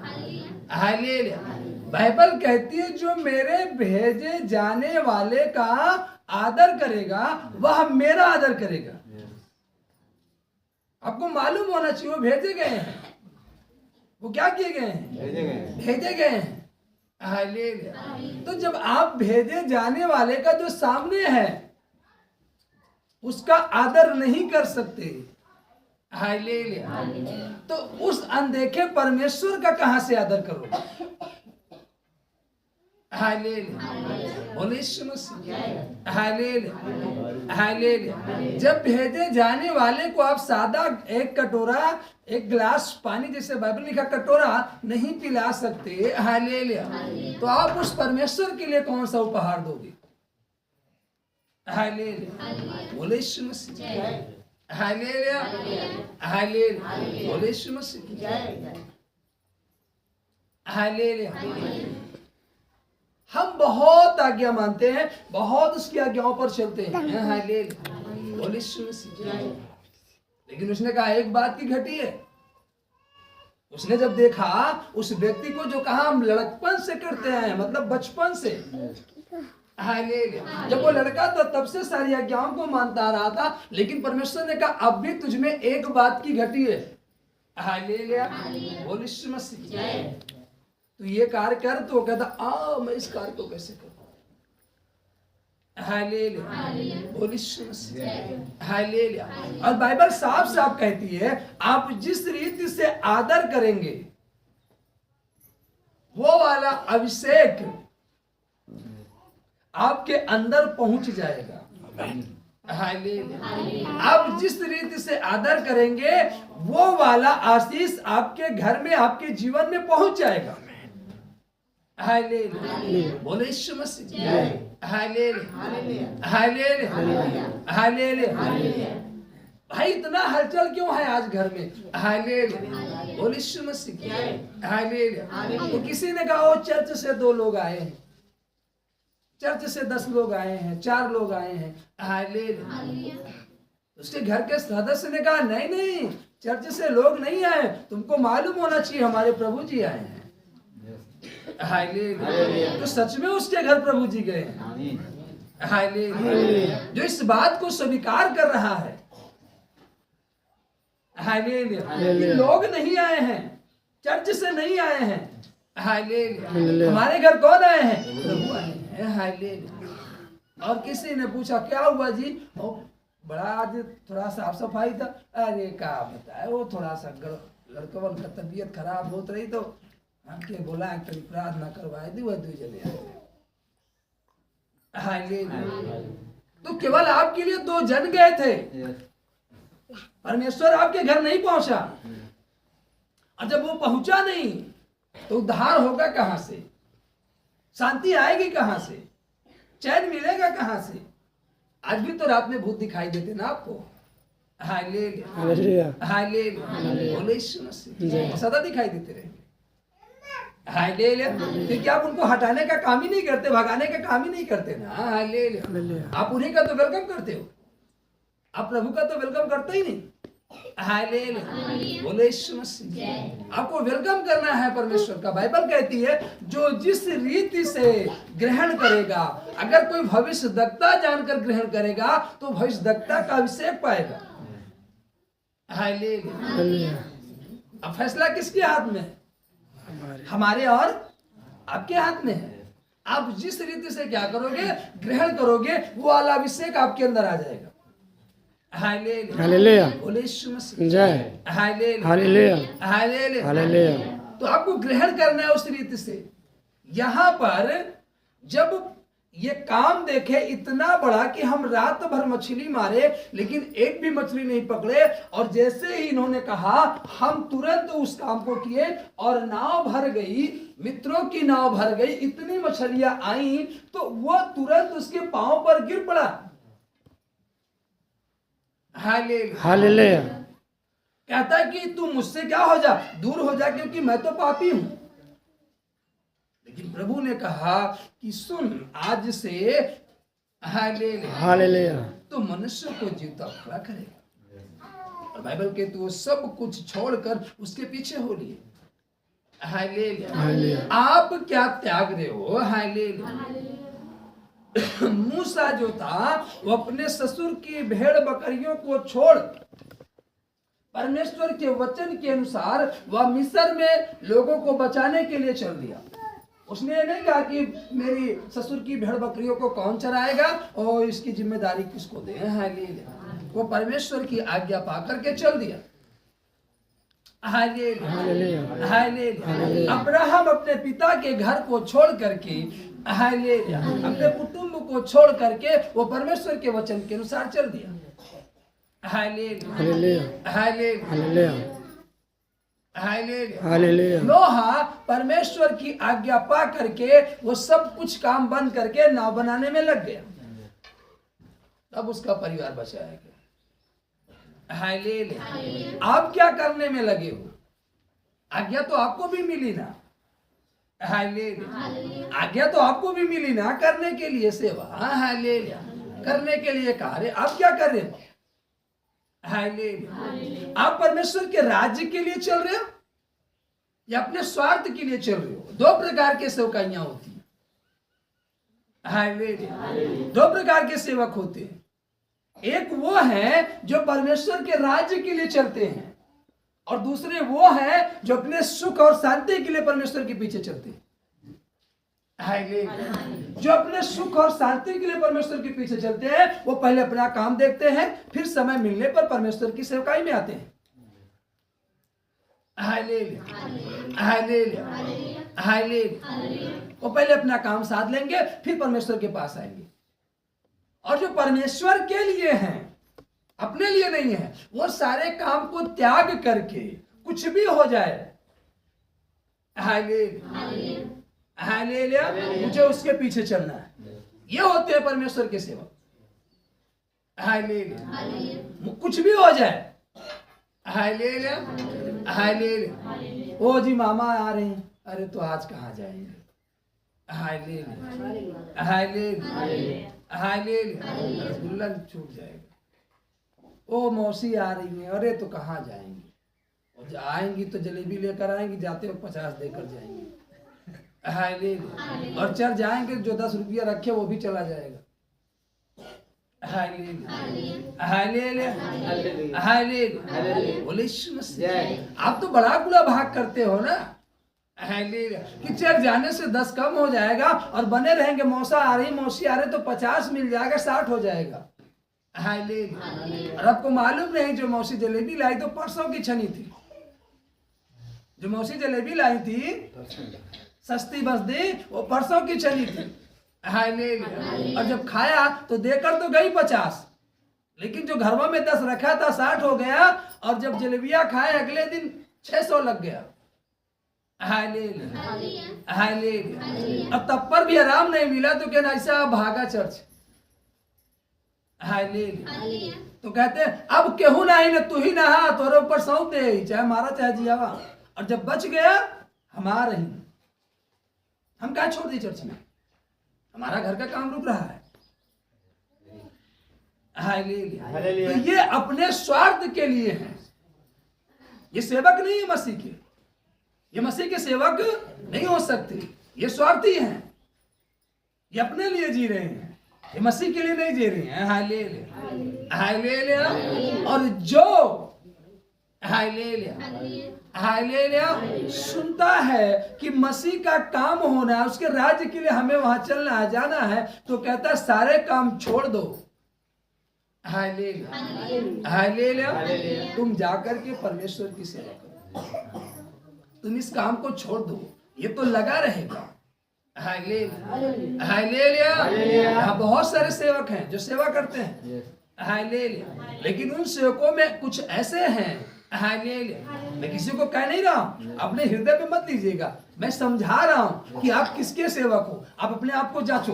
hallelujah. बाइबल कहती है जो मेरे भेजे जाने वाले का आदर करेगा वह मेरा आदर करेगा। आपको मालूम होना चाहिए वो भेजे गए हैं, वो क्या किए गए हैं? भेजे गए हैं। हालेलुया। तो जब आप भेजे जाने वाले का जो सामने है उसका आदर नहीं कर सकते, हालेलुया, तो उस अनदेखे परमेश्वर का कहां से आदर करोगे? हालेलुया, बोले यीशु मसीह। हालेलुया, हालेलुया। जब भेजे जाने वाले को आप सादा एक कटोरा, एक गिलास पानी, जैसे बाइबल लिखा कटोरा नहीं पिला सकते, हालेलुया, तो आप उस परमेश्वर के लिए कौन सा उपहार दोगे? हालेलुया, बोले यीशु मसीह। हालेलुया, हालेलुया, बोले यीशु मसीह। हालेलुया। हम बहुत आज्ञा मानते हैं, बहुत उसकी आज्ञाओं पर चलते हैं। हालेलुया, बोले यीशु मसीह। लेकिन उसने कहा एक बात की घटी है। उसने जब देखा उस व्यक्ति को जो कहा हम लड़कपन से करते हैं, मतलब बचपन से, हालेलुया, जब वो लड़का था तब से सारी आज्ञाओं को मानता रहा था, लेकिन परमेश्वर ने कहा अब भी तुझमें एक बात की घटी है। हालेलुया, बोले यीशु मसीह। तो ये कार्य कर, तो कहता मैं इस कार्य को कैसे करूं? हालेलुया, बोले यीशु मसीह। हालेलुया। और बाइबल साफ साफ कहती है आप जिस रीति से आदर करेंगे वो वाला अभिषेक आपके अंदर पहुंच जाएगा। हालेलुया। आप जिस रीति से आदर करेंगे वो वाला आशीष आपके घर में, आपके जीवन में पहुंच जाएगा। हालेलुया, बोले यीशु मसीह। हालेलुया, हालेलुया, हालेलुया। भाई इतना हलचल क्यों है आज घर में? हालेलुया, बोले यीशु मसीह। हालेलुया। तो किसी ने कहा वो चर्च से 2 लोग आए हैं, चर्च से 10 लोग आए हैं, 4 लोग आए हैं। हालेलुया। उसके घर के सदस्य ने कहा नहीं नहीं, चर्च से लोग नहीं आए, तुमको मालूम होना चाहिए हमारे प्रभु जी आए हैं। हालेलुया। तो सच में उसके घर प्रभु जी गए हैं। हालेलुया। जो इस बात को स्वीकार कर रहा है, हालेलुया। लोग नहीं आए हैं, चर्च से नहीं आए हैं, हालेलुया। हमारे घर कौन आए हैं? प्रभु आए हैं, हालेलुया। और किसी ने पूछा क्या हुआ जी? बड़ा आज थोड़ा साफ सफाई था। अरे क्या बताए, वो थोड़ा सा लड़कवन का तबीयत खराब होत रही तो हमके बोला कि प्रार्थना करवाए दी, वह 2 जने आए। तो केवल आपके लिए 2 जन गए थे, परमेश्वर आपके घर नहीं पहुंचा। और जब वो पहुंचा नहीं तो उद्धार होगा कहां से? शांति आएगी कहां से? चैन मिलेगा कहां से? आज भी तो रात में भूत दिखाई देते ना आपको, हालेलुया, हालेलुया, बोले यीशु मसीह, सदा दिखाई देते रहेंगे, हालेलुया। क्योंकि आप उनको हटाने का काम ही नहीं करते, भगाने का काम ही नहीं करते ना, हालेलुया। आप उन्हीं का तो वेलकम करते हो, आप प्रभु का तो वेलकम करते ही नहीं, हालेलुया, बोले यीशु मसीह। आपको वेलकम करना है परमेश्वर का। बाइबल कहती है जो जिस रीति से ग्रहण करेगा, अगर कोई भविष्यद्वक्ता जानकर ग्रहण करेगा तो भविष्यद्वक्ता का अभिषेक पाएगा, हालेलुया। अब फैसला किसके हाथ में है? हमारे और आपके हाथ में है। आप जिस रीति से क्या करोगे, ग्रहण करोगे, वो वाला अभिषेक आपके अंदर आ जाएगा, हालेलुया, बोले यीशु मसीह, जय, हालेलुया, हालेलुया, हालेलुया। तो आपको ग्रहण करना है उस रीति से। यहाँ पर जब ये काम देखे इतना बड़ा कि हम रात भर मछली मारे लेकिन एक भी मछली नहीं पकड़े, और जैसे ही इन्होंने कहा हम तुरंत उस काम को किए और नाव भर गई, मित्रों की नाव भर गई, इतनी मछलियां आई तो वो तुरंत उसके पांव पर गिर पड़ा, हालेलुया। कहता है कि तू मुझसे क्या हो जा, दूर हो जा, क्योंकि मैं तो पापी हूं। लेकिन प्रभु ने कहा कि सुन, आज से हालेलुया तो मनुष्य को जीवता खड़ा करेगा। और बाइबल के तो सब कुछ छोड़कर उसके पीछे हो लिए, हालेलुया। आप क्या त्याग रहे हो, हालेलुया। मूसा जो था वो अपने ससुर की भेड़ बकरियों को छोड़ परमेश्वर के वचन के अनुसार वह मिस्र में लोगों को बचाने के लिए चल दिया। उसने ये नहीं कहा कि मेरी ससुर की भेड़ बकरियों को कौन चराएगा और इसकी जिम्मेदारी किसको दे, हालेलुया। वो परमेश्वर की आज्ञा पाकर के चल दिया, हालेलुया, हालेलुया। अब्राहम अपने पिता के घर को छोड़ करके, हालेलुया, अपने कुटुंब को छोड़ करके वो परमेश्वर के वचन के अनुसार चल दिया, हालेलुया, हालेलुया, हालेलुया। नोहा परमेश्वर की आज्ञा पा करके वो सब कुछ काम बंद करके नाव बनाने में लग गया, तब उसका परिवार बचाया गया, हालेलुया। आप क्या करने में लगे हो? आज्ञा तो आपको भी मिली ना, हालेलुया। आज्ञा तो आपको भी मिली ना करने के लिए सेवा, हालेलुया, करने के लिए कार्य। आप क्या कर रहे हो, हालेलुया। आप परमेश्वर के राज्य के लिए चल रहे हो या अपने स्वार्थ के लिए चल रहे हो? 2 प्रकार के सेवकाइयां होती हैं, हालेलुया। 2 प्रकार के सेवक होते हैं। एक वो है जो परमेश्वर के राज्य के लिए चलते हैं, और दूसरे वो हैं जो अपने सुख और शांति के लिए परमेश्वर के पीछे चलते हैं, जो अपने सुख और शांति के लिए परमेश्वर के पीछे चलते हैं। वो पहले अपना काम देखते हैं, फिर समय मिलने पर परमेश्वर की सेवकाई में आते हैं, हालेलुया, हालेलुया, हालेलुया। वो पहले अपना काम साध लेंगे, फिर परमेश्वर के पास आएंगे। और जो परमेश्वर के लिए हैं, अपने लिए नहीं है, वो सारे काम को त्याग करके कुछ भी हो जाए, हालेलुया, हालेलुया, मुझे उसके पीछे चलना है, ये होते हैं परमेश्वर के सेवक, हालेलुया। कुछ भी हो जाए, हालेलुया, हालेलुया। ओ जी मामा आ रहे हैं, अरे तो आज कहाँ जाएंगे, हालेलुया, हालेलुया, हालेलुया। रसगुल्ला छूट जाएगा। ओ मौसी आ रही है, अरे तो कहाँ जाएंगे, और आएंगी तो जलेबी लेकर आएंगी, जाते हो 50 देकर जाएंगे, हालेलुया। और चल जाएंगे जो 10 रुपया रखे वो भी चला जाएगा, हालेलुया हालेलुया हालेलुया। बोले यीशु मसीह। आप तो बड़ा गुला भाग करते हो ना, हालेलुया, कि चल जाने से 10 कम हो जाएगा और बने रहेंगे। मौसा आ रही, मौसी आ रही तो 50 मिल जाएगा, 60 हो जाएगा। हालेलुया। और आपको मालूम नहीं, जो मौसी जलेबी लाई तो परसों की छनी थी। जो मौसी जलेबी लाई थी सस्ती बस्ती, वो परसों की छनी थी। हालेलुया। और जब खाया तो देकर तो गई 50, लेकिन जो घरों में 10 रखा था 60 हो गया। और जब जलेबिया खाए अगले दिन 600 लग गया। Hallelujah hallelujah. और तब पर भी आराम नहीं मिला तो क्या ऐसा भागा चर्च। हालेलुया। तो कहते हैं अब केहू नहीं, तू ही नहा, तोरे ऊपर सौंप दे, चाहे मारा चाहे जियावा। और जब बच गया हमारा ही, हम क्या छोड़ दी चर्च में, हमारा घर का काम रुक रहा है। हालेलुया। तो ये अपने स्वार्थ के लिए है, ये सेवक नहीं है मसीह के, ये मसीह के सेवक नहीं हो सकते। ये स्वार्थी हैं, ये अपने लिए जी रहे हैं, ये मसीह के लिए नहीं जी रहे हैं। Hallelujah hallelujah. और जो हालेलुया हालेलुया सुनता है कि मसीह का काम होना है, उसके राज्य के लिए हमें वहां चलना है, जाना है, तो कहता है सारे काम छोड़ दो। Hallelujah hallelujah. तुम जाकर के परमेश्वर की सेवा करो, तुम इस काम को छोड़ दो, ये तो लगा रहेगा। Hallelujah hallelujah. यहाँ बहुत सारे सेवक हैं जो सेवा करते हैं। हालेलुया। लेकिन उन सेवकों में कुछ ऐसे हैं। हालेलुया। मैं किसी को कह नहीं रहा हूं, अपने हृदय पे मत लीजिएगा, मैं समझा रहा हूं कि आप किसके सेवक हो। आप अपने आप को जांचो।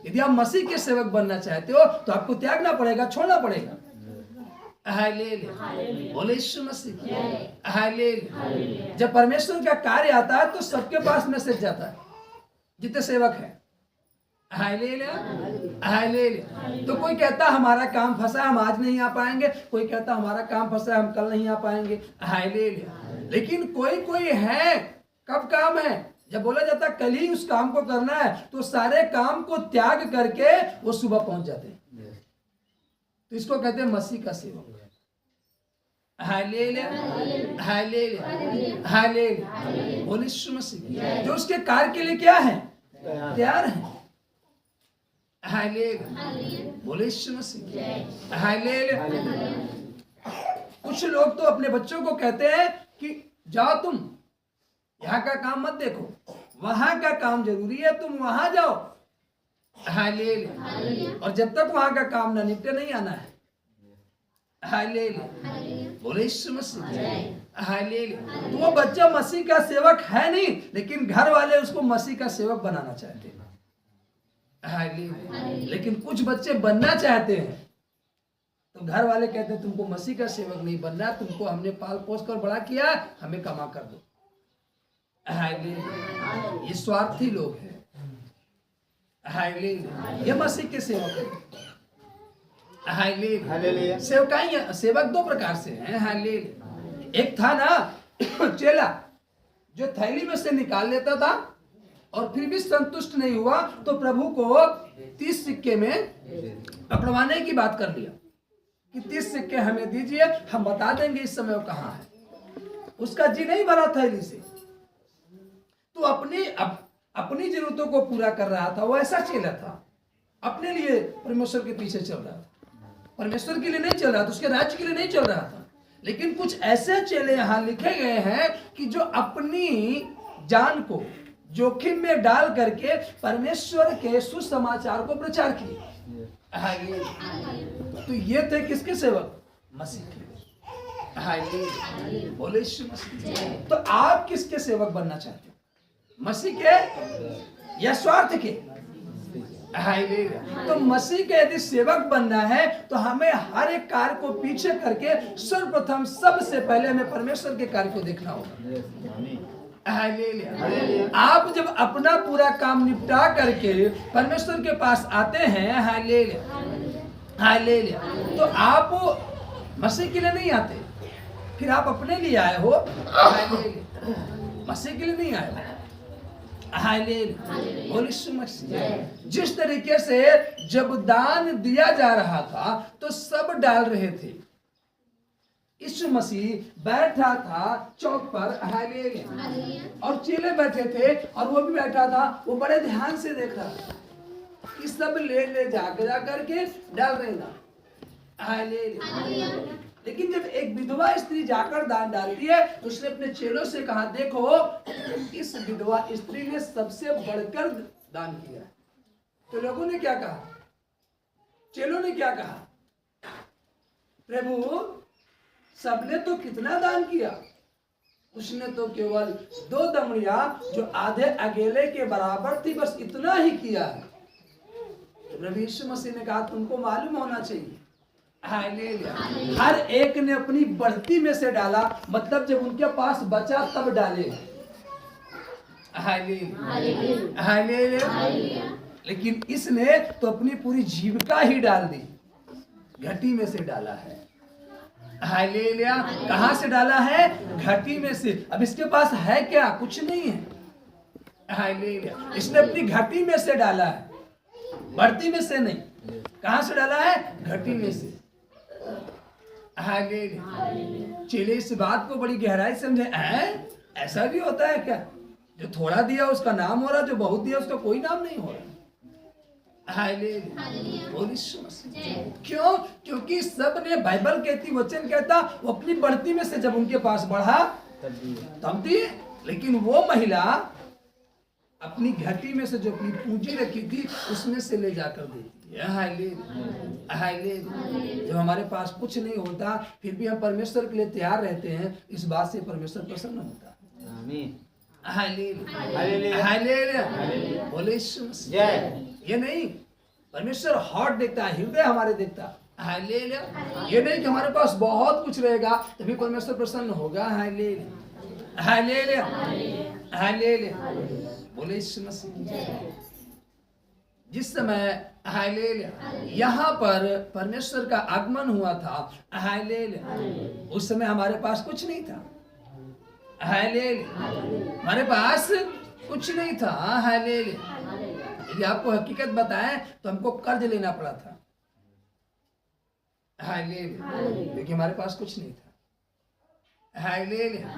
यदि आप मसीह के सेवक बनना चाहते हो तो आपको त्यागना पड़ेगा, छोड़ना पड़ेगा। हालेलुया। बोले यीशु मसीह। हालेलुया। जब परमेश्वर का कार्य आता है तो सबके पास मैसेज जाता है, जितने सेवक हैं। Hallelujah hallelujah. तो कोई कहता हमारा काम फंसा, हम आज नहीं आ पाएंगे। कोई कहता हमारा काम फंसा, हम कल नहीं आ पाएंगे। हालेलुया। लेकिन कोई कोई है, कब काम है, जब बोला जाता कल ही उस काम को करना है, तो सारे काम को त्याग करके वो सुबह पहुंच जाते हैं। तो इसको कहते हैं मसीह का सेवक। हालेलुया हालेलुया हालेलुया। बोले यीशु मसीह। जो उसके कार्य के लिए क्या है, तैयार है। हालेलुया। बोले यीशु मसीह। हालेलुया। कुछ लोग तो अपने बच्चों को कहते हैं कि जाओ तुम यहाँ का काम मत देखो, वहां का काम जरूरी है, तुम वहां जाओ। हालेलुया। और जब तक वहां का काम ना निपटे नहीं आना है। हालेलुया। बोले यीशु मसीह। हालेलुया। तो वो बच्चा मसीह का सेवक है नहीं, लेकिन घर वाले उसको मसीह का सेवक बनाना चाहते हैं। हालेलुया। लेकिन कुछ बच्चे बनना चाहते हैं तो घर वाले कहते हैं तुमको मसीह का सेवक नहीं बनना, तुमको हमने पाल पोस कर बड़ा किया, हमें कमा कर दो। हालेलुया। ये स्वार्थी लोग हैं। हालेलुया। ये मसीह के सेवक हैं। हालेलुया। सेवक दो प्रकार से हैं। हालेलुया। एक था ना चेला, जो थैली में से निकाल लेता था और फिर भी संतुष्ट नहीं हुआ तो प्रभु को 30 सिक्के में पकड़वाने की बात कर लिया कि 30 सिक्के हमें दीजिए, हम बता देंगे इस समय वो कहाँ है। उसका जी नहीं भरा थैली से, तो अपनी जरूरतों को पूरा कर रहा था। वो ऐसा चेला था, अपने लिए परमेश्वर के पीछे चल रहा था, परमेश्वर के लिए नहीं चल रहा था, उसके राज्य के लिए नहीं चल रहा था। लेकिन कुछ ऐसे चेले यहाँ लिखे गए हैं कि जो अपनी जान को जोखिम में डाल करके परमेश्वर के सुसमाचार को प्रचार किए। तो ये थे किसके सेवक, मसीह के। बोले यीशु मसीह। तो आप किसके सेवक बनना चाहते हो, मसीह के या स्वार्थ के? तो मसीह के यदि सेवक बनना है तो हमें हर एक कार्य को पीछे करके सर्वप्रथम सबसे पहले हमें परमेश्वर के कार्य को देखना होगा। आप जब अपना पूरा काम निपटा करके परमेश्वर के पास आते हैं, हालेलुया, तो आप मसीह के लिए नहीं आते, फिर आप अपने लिए आए हो। मसीह के लिए नहीं आए हो। हालेलुया, बोल यीशु मसीह। जिस तरीके से जब दान दिया जा रहा था तो सब डाल रहे थे, यीशु मसीह बैठा था चौक पर, हालेलुया, और चेले बैठे थे और वो भी बैठा था। वो बड़े ध्यान से देख रहा था कि सब ले जा करके डाल रहे ना, हालेलुया। लेकिन जब एक विधवा स्त्री जाकर दान डालती है तो उसने अपने चेलों से कहा, देखो इस विधवा स्त्री ने सबसे बढ़कर दान किया। तो लोगों ने क्या कहा, चेलों ने क्या कहा, प्रभु सबने तो कितना दान किया, उसने तो केवल 2 दमड़ियां जो आधे अकेले के बराबर थी, बस इतना ही किया है। तो प्रभु यीशु मसीह ने कहा, तुमको मालूम होना चाहिए, हालेलुया, हर एक ने अपनी बढ़ती में से डाला, मतलब जब उनके पास बचा तब डाले, हालेलुया, हालेलुया। लेकिन इसने तो अपनी पूरी जीविका ही डाल दी, घटी में से डाला है, हालेलुया। कहां से डाला है, घटी में से। अब इसके पास है क्या, कुछ नहीं है, हालेलुया। इसने अपनी घटी में से डाला है, बढ़ती में से नहीं। कहां से डाला है, घटी में से, हालेलुया। चेले इस बात को बड़ी गहराई समझे, ऐसा भी होता है क्या, जो थोड़ा दिया उसका नाम हो रहा, जो बहुत दिया उसका कोई नाम नहीं हो रहा, क्यों, क्योंकि सब ने, बाइबल कहती, वचन कहता, वो अपनी बढ़ती में से जब उनके पास बढ़ा तब दिए। लेकिन वो महिला अपनी घटी में से जो अपनी पूंजी रखी थी उसमें से ले जाकर देती है, हालेलुया। जब हमारे पास कुछ नहीं होता फिर भी हम परमेश्वर के लिए तैयार रहते हैं, इस बात से परमेश्वर प्रसन्न होता है, आमीन, हालेलुया, हालेलुया, बोले यीशु मसीह। ये नहीं, परमेश्वर हार्ट देखता है, हृदय हमारे देखता है, हालेलुया। ये नहीं कि हमारे पास बहुत कुछ रहेगा तभी परमेश्वर प्रसन्न होगा, हालेलुया, हालेलुया, हालेलुया, बोले यीशु मसीह। जिस समय, हालेलुया, यहाँ पर परमेश्वर का आगमन हुआ था, हालेलुया, उस समय हमारे पास कुछ नहीं था, हालेलुया, हमारे पास कुछ नहीं था, हालेलुया। यदि आपको हकीकत बताएं तो हमको कर्ज लेना पड़ा था, हालेलुया, क्योंकि हमारे पास कुछ नहीं था, हालेलुया,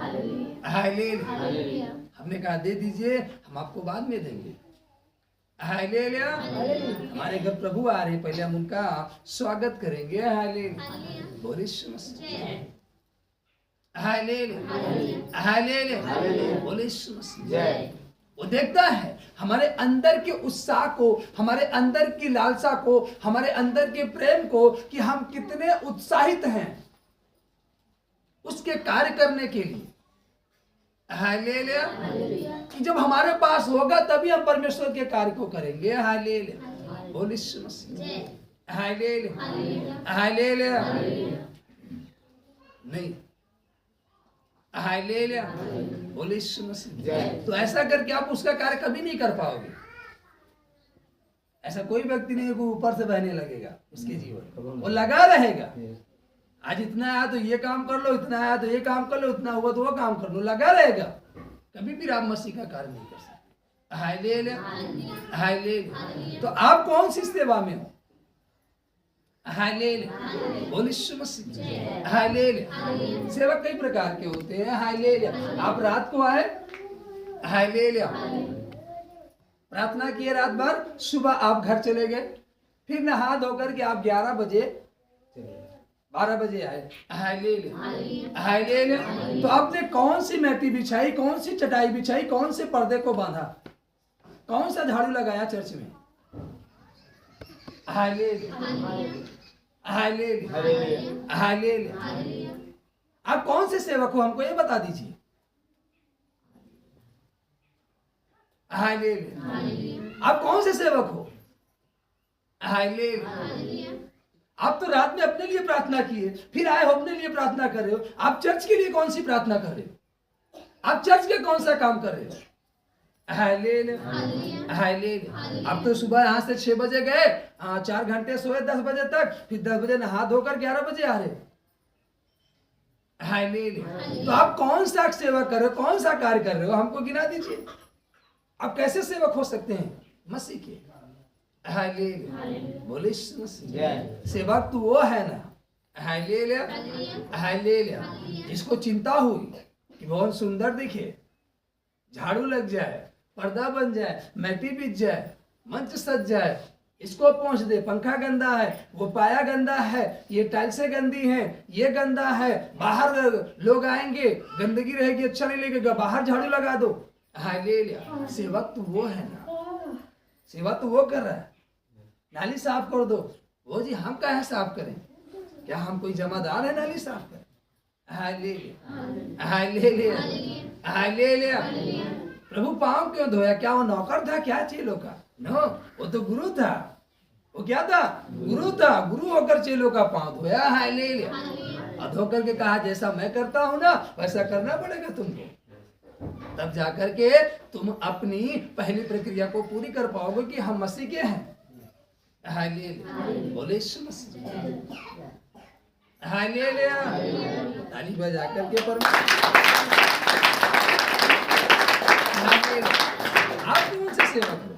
हालेलुया। हमने कहा दे दीजिए, हम आपको बाद में देंगे, हालेलुया। हमारे घर प्रभु आ रहे, पहले हम उनका स्वागत करेंगे, हालेलुया, बोले यीशु मसीह, हालेलुया, हालेलुया, बोले यीशु मसीह। वो देखता है हमारे अंदर के उत्साह को, हमारे अंदर की लालसा को, हमारे अंदर के प्रेम को, कि हम कितने उत्साहित हैं उसके कार्य करने के लिए, हालेलुया। कि जब हमारे पास होगा तभी हम परमेश्वर के कार्य को करेंगे, हालेलुया, बोले यीशु मसीह, हालेलुया, हालेलुया। नहीं, हालेलुया, बोले यीशु मसीह। तो ऐसा करके आप उसका कार्य कभी नहीं कर पाओगे। ऐसा कोई व्यक्ति नहीं है को ऊपर से बहने लगेगा उसके जीवन, वो लगा रहेगा। आज इतना आया तो ये काम कर लो, इतना आया तो ये काम कर लो, इतना हुआ तो वो काम कर लो, लगा रहेगा। कभी भी राम मसीह का कार्य नहीं कर सकते, हालेलुया, हालेलुया। तो आप कौन सी सेवा में हो, हालेलुया, बोले यीशु मसीह, हालेलुया। सेवा कई प्रकार के होते हैं, हालेलुया। आप रात को आए, हालेलुया, प्रार्थना किए रात भर, सुबह आप घर चले गए, फिर नहा धोकर के आप 11 बजे 12 बजे आए, हालेलुया, हालेलुया। तो आपने कौन सी मैटी बिछाई, कौन सी चटाई बिछाई, कौन से पर्दे को बांधा, कौन सा झाड़ू लगाया चर्च में, हालेलुया, हालेलुया, हालेलुया। आप कौन से सेवक हो, हमको ये बता दीजिए, हालेलुया। आप कौन से सेवक हो, हालेलुया। आप तो रात में अपने लिए प्रार्थना किए, फिर आए हो अपने लिए प्रार्थना कर रहे हो। आप चर्च के लिए कौन सी प्रार्थना कर रहे हो, आप चर्च के कौन सा काम कर रहे हो, हालेलुया, हालेलुया। आप तो सुबह यहाँ से 6 बजे गए, 4 घंटे सोए 10 बजे तक, फिर 10 बजे नहा धोकर 11 बजे आ रहे, हालेलुया। तो आप कौन सा सेवा कर रहे हो, कौन सा कार्य कर रहे हो, हमको गिना दीजिए। आप कैसे सेवक हो सकते हैं? मसीह के। हालेलुया, बोले यीशु मसीह। सेवक तो वो है ना, हालेलुया हालेलुया, जिसको चिंता हुई कि भवन सुंदर दिखे, झाड़ू लग जाए, पर्दा बन जाए, मैटी बिछ जाए, मंच सज जाए, इसको पहुंच दे, पंखा गंदा है, वो पाया गंदा है, ये टाइल्सें गंदी हैं, ये गंदा है, बाहर लोग आएंगे, गंदगी रहेगी, अच्छा नहीं लगेगा, बाहर झाड़ू लगा दो। हालेलुया, सेवक तो वो है ना, सेवा तो वो कर रहा है। नाली साफ कर दो, वो जी हम काहे साफ करें? क्या हम कोई जमादार है नाली साफ करें? हालेलुया हालेलुया हालेलुया। प्रभु पांव क्यों धोया? क्या वो नौकर था क्या चेलों का? नो, वो तो गुरु था। वो क्या था? गुरु था। गुरु होकर चेलों का पांव धोया। हालेलुया। और धो करके कहा जैसा मैं करता हूं ना वैसा करना पड़ेगा तुमको, तब जाकर के तुम अपनी पहली प्रक्रिया को पूरी कर पाओगे कि हम मसीह के हैं। हालेलुया, बोले यीशु मसीह। हालेलुया, ताली बजा करके आप उनसे सेवा करो।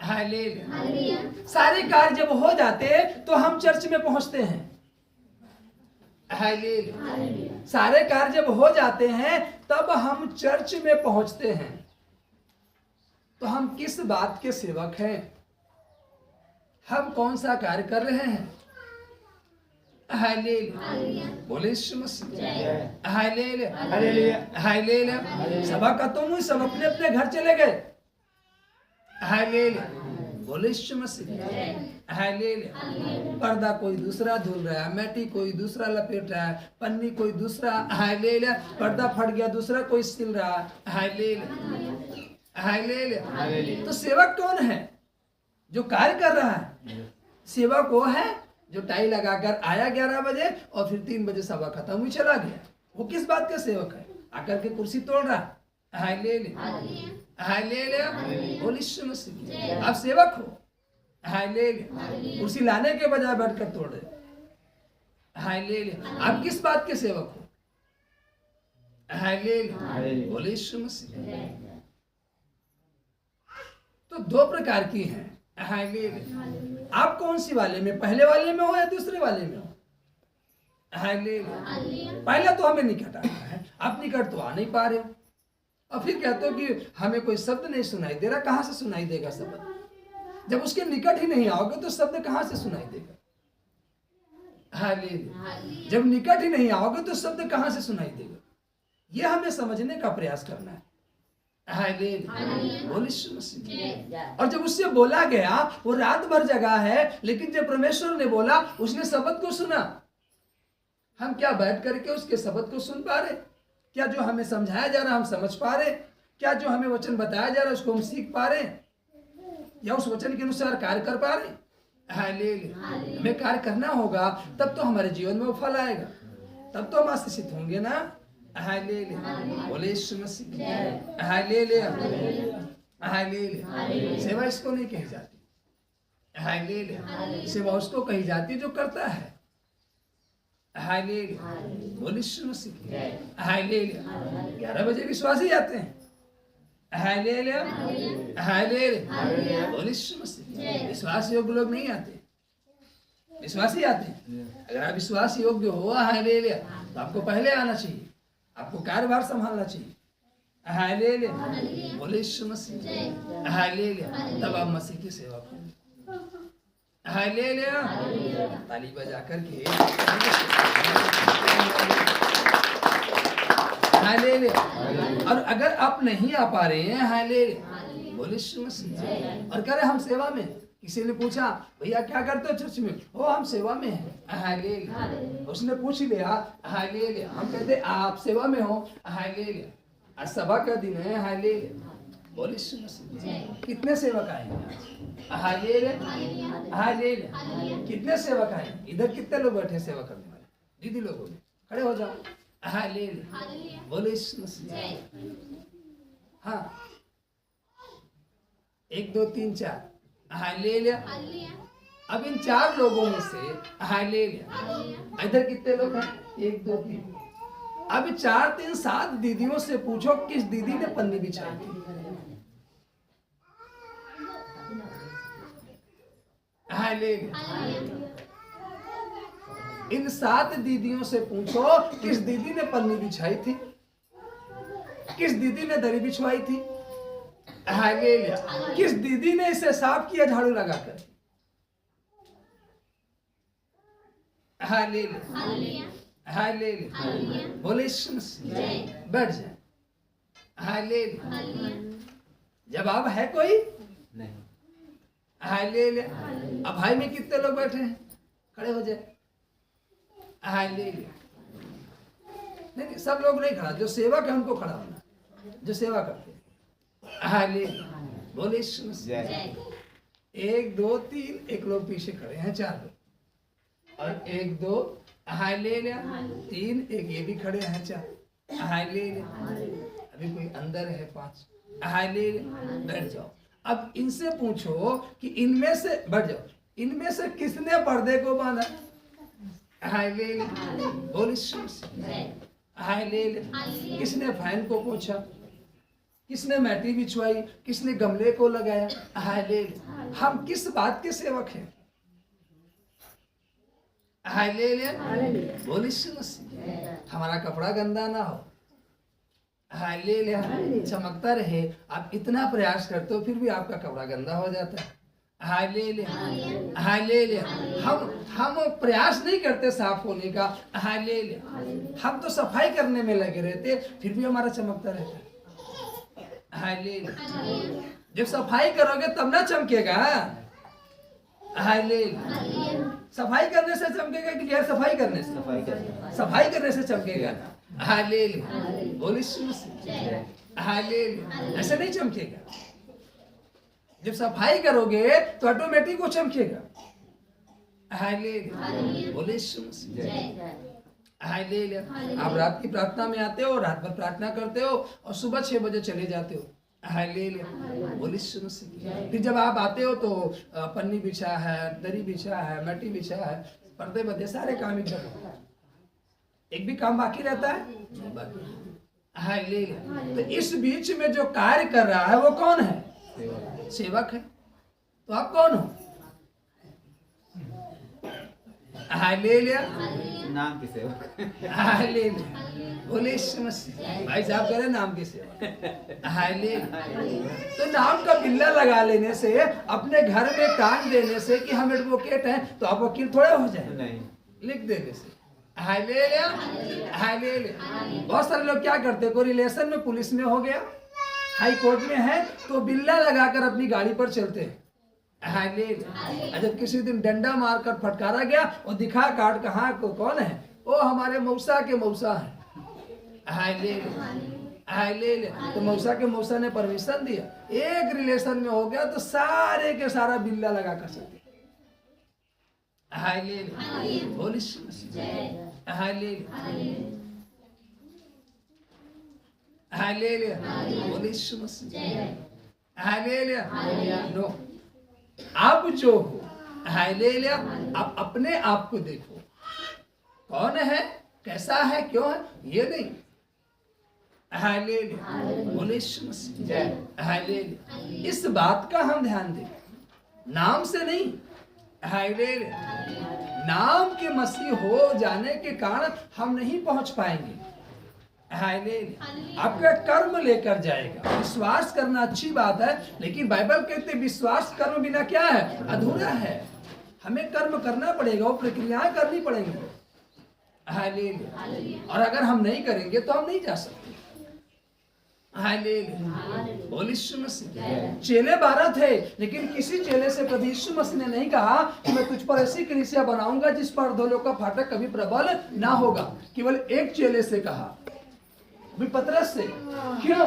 हालेलुया। सारे कार्य जब हो जाते तो हम चर्च में पहुंचते हैं। हालेलुया। सारे कार्य जब हो जाते हैं तब हम चर्च में पहुंचते हैं। तो हम किस बात के सेवक हैं? हम कौन सा कार्य कर रहे हैं? हालेलुया, बोले यीशु मसीह। हालेलुया हालेलुया। सभा खत्म हुई, सब अपने अपने घर चले गए। हालेलुया, बोले यीशु मसीह। हालेलुया। पर्दा कोई दूसरा धुल रहा है, मैटी कोई दूसरा लपेट रहा है, पन्नी कोई दूसरा। हालेलुया। पर्दा फट गया, दूसरा कोई सिल रहा है। Hallelujah hallelujah. तो सेवक कौन है? जो कार्य कर रहा है। सेवक वो है जो टाई लगाकर आया 11 बजे और फिर 3 बजे सभा खत्म हुई चला गया। वो किस बात का सेवक है? आकर के कुर्सी तोड़ रहा। हालेलुया हालेलुया, बोले यीशु मसीह। आप सेवक हो। हालेलुया। कुर्सी लाने के बजाय बैठकर तोड़ रहे। हालेलुया। आप किस बात के सेवक हो? हालेलुया, बोले यीशु मसीह। तो 2 प्रकार की हैं। हालेलुया। आप कौन सी वाले में? पहले वाले में हो या दूसरे वाले में हो? हालेलुया। पहले तो हमें निकट आना है, आप निकट तो आ नहीं पा रहे हो, और फिर कहते हो कि हमें कोई शब्द नहीं सुनाई दे रहा। कहां से सुनाई देगा शब्द? जब उसके निकट ही नहीं आओगे तो शब्द कहां से सुनाई देगा? हालेलुया। जब निकट ही नहीं आओगे तो शब्द कहां से सुनाई देगा? यह हमें समझने का प्रयास करना है। हालेलुया, बोले यीशु मसीह। और जब उससे बोला गया, वो रात भर जगा है, लेकिन जब परमेश्वर ने बोला उसने शब्द को सुना। हम क्या बैठ करके उसके शब्द को सुन पा रहे? क्या जो हमें समझाया जा रहा हम समझ पा रहे? क्या जो हमें वचन बताया जा रहा है उसको हम सीख पा रहे, या उस वचन के अनुसार कार्य कर पा रहे? हालेलुया। हमें कार्य करना होगा, तब तो हमारे जीवन में वो फल आएगा, तब तो हम आशीषित होंगे ना। हालेलुया, बोले यीशु मसीह। हालेलुया हालेलुया। सेवा इसको नहीं कही जाती। हालेलुया। सेवा उसको कही जाती है जो करता है। हालेलुया, बोले यीशु मसीह। हालेलुया। 11 बजे विश्वासी जाते हैं। हालेलुया हालेलुया, बोले यीशु मसीह। विश्वास योग्य लोग नहीं आते, विश्वासी आते हैं। अगर आप विश्वास योग्य हो, हालेलुया, तो आपको पहले आना चाहिए, आपको कार्यभार संभालना चाहिए। हालेलुया, बोले यीशु मसीह। हालेलुया, तब आप मसीह की सेवा करेंगे। हालेलुया, ताली बजा करके हालेलुया। और अगर आप नहीं आ पा रहे हैं, हालेलुया, बोले यीशु मसीह, और कह रहे हम सेवा में। किसी ने पूछा भैया क्या करते हो चर्च में? ओ हम सेवा में हैं। हालेलुया। उसने पूछ लिया। हालेलुया। हम कहते आप सेवा में हो। हालेलुया। आज सभा का दिन है। हालेलुया, बोले यीशु मसीह। कितने सेवक आए? Hallelujah hallelujah. कितने सेवक आए? इधर कितने लोग बैठे सेवा करने वाले? दीदी लोगों में खड़े हो जाओ। हालेलुया, बोले यीशु मसीह। हाँ, 1 2 3 4। हालेलुया। अब इन 4 लोगों में से हालेलुया, इधर कितने लोग हैं? 1 2 3। अब 4 3 7 दीदियों से पूछो किस दीदी ने पन्नी बिछाई थी? हालेलुया। इन 7 दीदियों से पूछो किस दीदी ने पन्नी बिछाई थी, किस दीदी ने दरी बिछवाई थी, हालेलुया। किस दीदी ने इसे साफ किया झाड़ू लगाकर, हालेलुया हालेलुया। बोले यीशु मसीह। बैठ जाए। हालेलुया। जवाब है कोई नहीं। हालेलुया। अब भाई में कितने लोग बैठे हैं, खड़े हो जाए। हालेलुया। नहीं सब लोग नहीं खड़ा, जो सेवक है उनको खड़ा होना, जो सेवा करते हैं। हालेलुया। बोले यीशु मसीह। 1 2 3 एक लोग पीछे खड़े हैं, 4 लोग, और 1 2 हालेलुया 3 एक ये भी खड़े हैं, 4 हालेलुया। अभी कोई अंदर है 5 हालेलुया। बैठ जाओ। अब इनसे पूछो कि इनमें से, बैठ जाओ, इनमें से किसने पर्दे को बांधा, हालेलुया। बोल यीशु मसीह। हालेलुया। किसने फैन को पोंछा, किसने मैटी बिछवाई, किसने गमले को लगाया, हालेलुया। हम किस बात के सेवक हैं, हालेलुया। बोल यीशु मसीह। हमारा कपड़ा गंदा ना हो, हालेलुया, चमकता रहे। आप इतना प्रयास करते हो फिर भी आपका कपड़ा गंदा हो जाता है, हालेलुया हालेलुया। हम प्रयास नहीं करते साफ होने का, हालेलुया। हम तो सफाई करने में लगे रहते फिर भी हमारा चमकता रहता है, हालेलुया। जब सफाई करोगे तब ना चमकेगा, हालेलुया। सफाई करने से चमकेगा कि गैर सफाई करने से, सफाई करने से चमकेगा, हालेलुया। बोल यीशु मसीह। हालेलुया। ऐसे नहीं चमकेगा। जब सफाई करोगे तो ऑटोमेटिक वो चमकेगा, हालेलुया। बोले यीशु मसीह। हालेलुया। आप रात की प्रार्थना में आते हो, रात भर प्रार्थना करते हो और सुबह 6 बजे चले जाते हो, हालेलुया। बोले यीशु मसीह। फिर जब आप आते हो तो पन्नी बिछा है, दरी बिछा है, मट्टी बिछा है, पर्दे बदे सारे काम ही करो, एक भी काम बाकी रहता है, हालेलुया। तो इस बीच में जो कार्य कर रहा है वो कौन है, सेवक है। तो आप कौन हो, हालेलुया।
नाम की सेवक,
हालेलुया। बोले यीशु मसीह। भाई साहब कह रहे नाम की सेवा, हालेलुया। तो नाम का बिल्ला लगा लेने से, अपने घर में टांग देने से कि हम एडवोकेट हैं तो आप वकील थोड़े हो जाए,
नहीं,
लिख देने से, हालेलुया हालेलुया। बहुत सारे लोग क्या करते हैं, कोई रिलेशन में पुलिस में हो गया, हाई कोर्ट में है, तो बिल्ला लगाकर अपनी गाड़ी पर चलते हैं, हालेलुया। जब किसी दिन डंडा मारकर फटकारा गया, वो दिखा कार्ड कहाँ को कौन है, वो हमारे मौसा के मौसा है, हालेलुया हालेलुया। तो मौसा के मौसा ने परमिशन दिया, एक रिलेशन में हो गया तो सारे के सारा बिल्ला लगा कर सकते, हालेलुया। बोल यीशु मसीह। हालेलुया हालेलुया। बोल यीशु मसीह। हालेलुया। नो, आप जो हो, हालेलुया, आप अपने आप को देखो, कौन है, कैसा है, क्यों है, ये नहीं, हालेलुया। बोले यीशु मसीह। हालेलुया। इस बात का हम ध्यान दें, नाम से नहीं, हालेलुया। नाम के मसीह हो जाने के कारण हम नहीं पहुंच पाएंगे, हालेलुया। आपका कर्म लेकर जाएगा। विश्वास करना अच्छी बात है, लेकिन बाइबल कहते विश्वास कर्म बिना क्या है, अधूरा है। हमें कर्म करना पड़ेगा, वो प्रक्रियाएं करनी पड़ेंगी, हालेलुया। और अगर हम नहीं करेंगे तो हम नहीं जा सकते, हालेलुया। बोल यीशु मसीह। चेले 12 थे, लेकिन किसी चेले से कभी यीशु मसीह ने नहीं कहा कि मैं तुझ पर ऐसी कलीसिया बनाऊंगा जिस पर अधोलोक का फाटक कभी प्रबल ना होगा। केवल एक चेले से कहा, पतरस से। क्यों?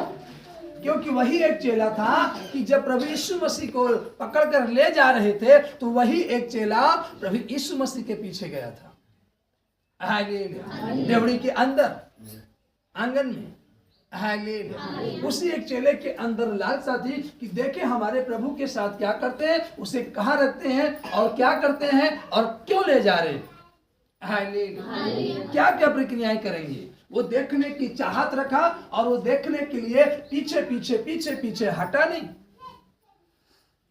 क्योंकि वही एक चेला था कि जब प्रभु यीशु मसीह को पकड़कर ले जा रहे थे तो वही एक चेला प्रभु यीशु मसीह के पीछे गया था, हालेलुया। डेवड़ी के अंदर आंगन में, हालेलुया। उसी एक चेले के अंदर लालसा थी कि देखे हमारे प्रभु के साथ क्या करते हैं, उसे कहाँ रखते हैं और क्या करते हैं और क्यों ले जा रहे हैं, हालेलुया। क्या क्या प्रक्रियाएं करेंगे, वो देखने की चाहत रखा और वो देखने के लिए पीछे पीछे पीछे पीछे हटा नहीं,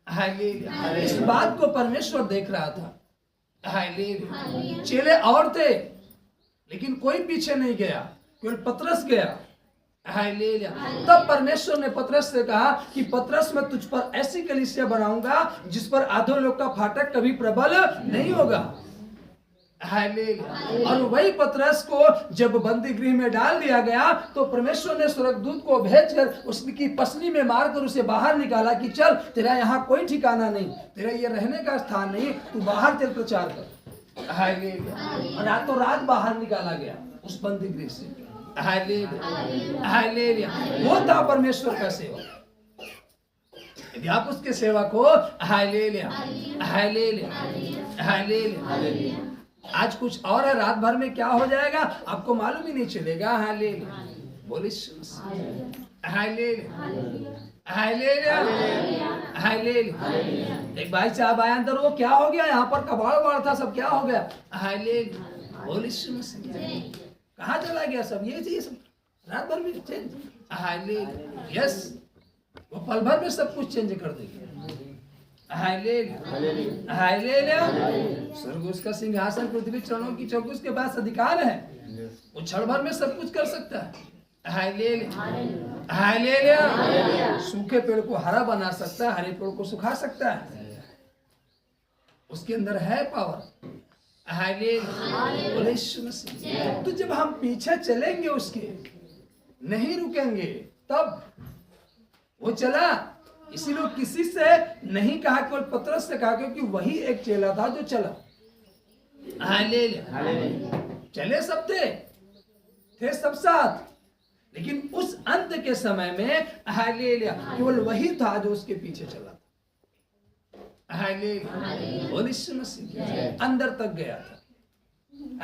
हालेलुया। इस बात को परमेश्वर देख रहा था। हालेलुया। चेले और थे लेकिन कोई पीछे नहीं गया, केवल पतरस गया। हालेलुया। तब परमेश्वर ने पतरस से कहा कि पतरस, मैं तुझ पर ऐसी कलीसिया बनाऊंगा जिस पर अधोलोक का फाटक कभी प्रबल नहीं होगा। हालेलुया। और वही पतरस को जब बंदी गृह में डाल दिया गया तो परमेश्वर ने स्वर्गदूत को भेजकर उसकी पसली में मारकर उसे बाहर निकाला कि चल, तेरा यहाँ कोई ठिकाना नहीं, तेरा ये रहने का स्थान नहीं, तू बाहर चल प्रचार कर। हालेलुया। और रातों रात बाहर निकाला गया उस बंदी गृह से। हालेलुया। हालेलुया। वो था परमेश्वर का सेवक। यदि आप उसके सेवक हो, हालेलुया हालेलुया हालेलुया। आज कुछ और है, रात भर में क्या हो जाएगा आपको मालूम ही नहीं चलेगा। हालेलुया। बोले हालेलुया हालेलुया हालेलुया। एक भाई साहब आया अंदर, वो क्या हो गया, यहाँ पर कबाड़ वाड़ था, सब क्या हो गया। हालेलुया। बोले कहाँ चला गया सब, ये चीज रात भर में चेंज। हालेलुया। यस, वो पल भर में सब कुछ चेंज कर देगी। Hallelujah hallelujah. स्वर्ग उसका सिंहासन, पृथ्वी चरणों की चौकी उसके पास अधिकार है। वो क्षण भर में सब कुछ कर सकता है। Hallelujah hallelujah. सूखे पेड़ को हरा बना सकता है, हरे पेड़ को सुखा सकता है। उसके अंदर है पावर। हालेलुया। तो जब हम पीछे चलेंगे उसके, नहीं रुकेंगे, तब वो चला। इसीलिए किसी से नहीं कहा, केवल पतरस से कहा, क्योंकि वही एक चेला था जो चला। हालेलुया। चले सब थे सब साथ, लेकिन उस अंत के समय में हालेलुया केवल वही था जो उसके पीछे चला था। हालेलुया। बोल यीशु मसीह अंदर तक गया था।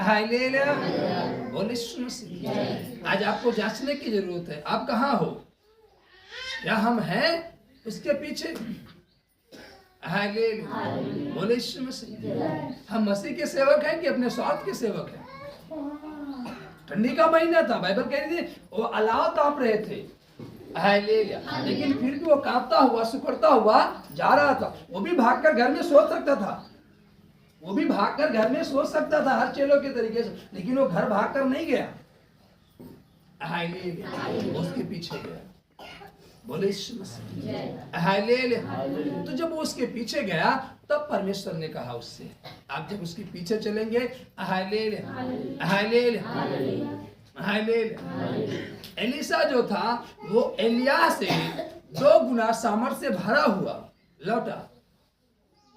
हालेलुया। बोल यीशु मसीह। आज आपको जांचने की जरूरत है, आप कहाँ हो, क्या हम हैं उसके पीछे। हालेलुया। बोले यीशु मसीह। हम मसीह के सेवक हैं कि अपने स्वार्थ के सेवक हैं। ठंडी का महीना था, बाइबल कह रही थी वो अलाव ताप रहे थे। हालेलुया। लेकिन फिर भी वो कांपता हुआ, सुखड़ता हुआ जा रहा था। वो भी भागकर घर में सो सकता था, वो भी भागकर घर में सो सकता था हर चेलों के तरीके से, लेकिन वो घर भागकर नहीं गया। हालेलुया। उसके पीछे गया। बोले यीशु मसीह। हालेलुया। तो जब वो उसके पीछे गया तब परमेश्वर ने कहा उससे, आप जब उसके पीछे चलेंगे, हालेलुया हालेलुया हालेलुया। एलीशा जो था वो एलिया से 2 गुना सामर्थ्य से भरा हुआ लौटा।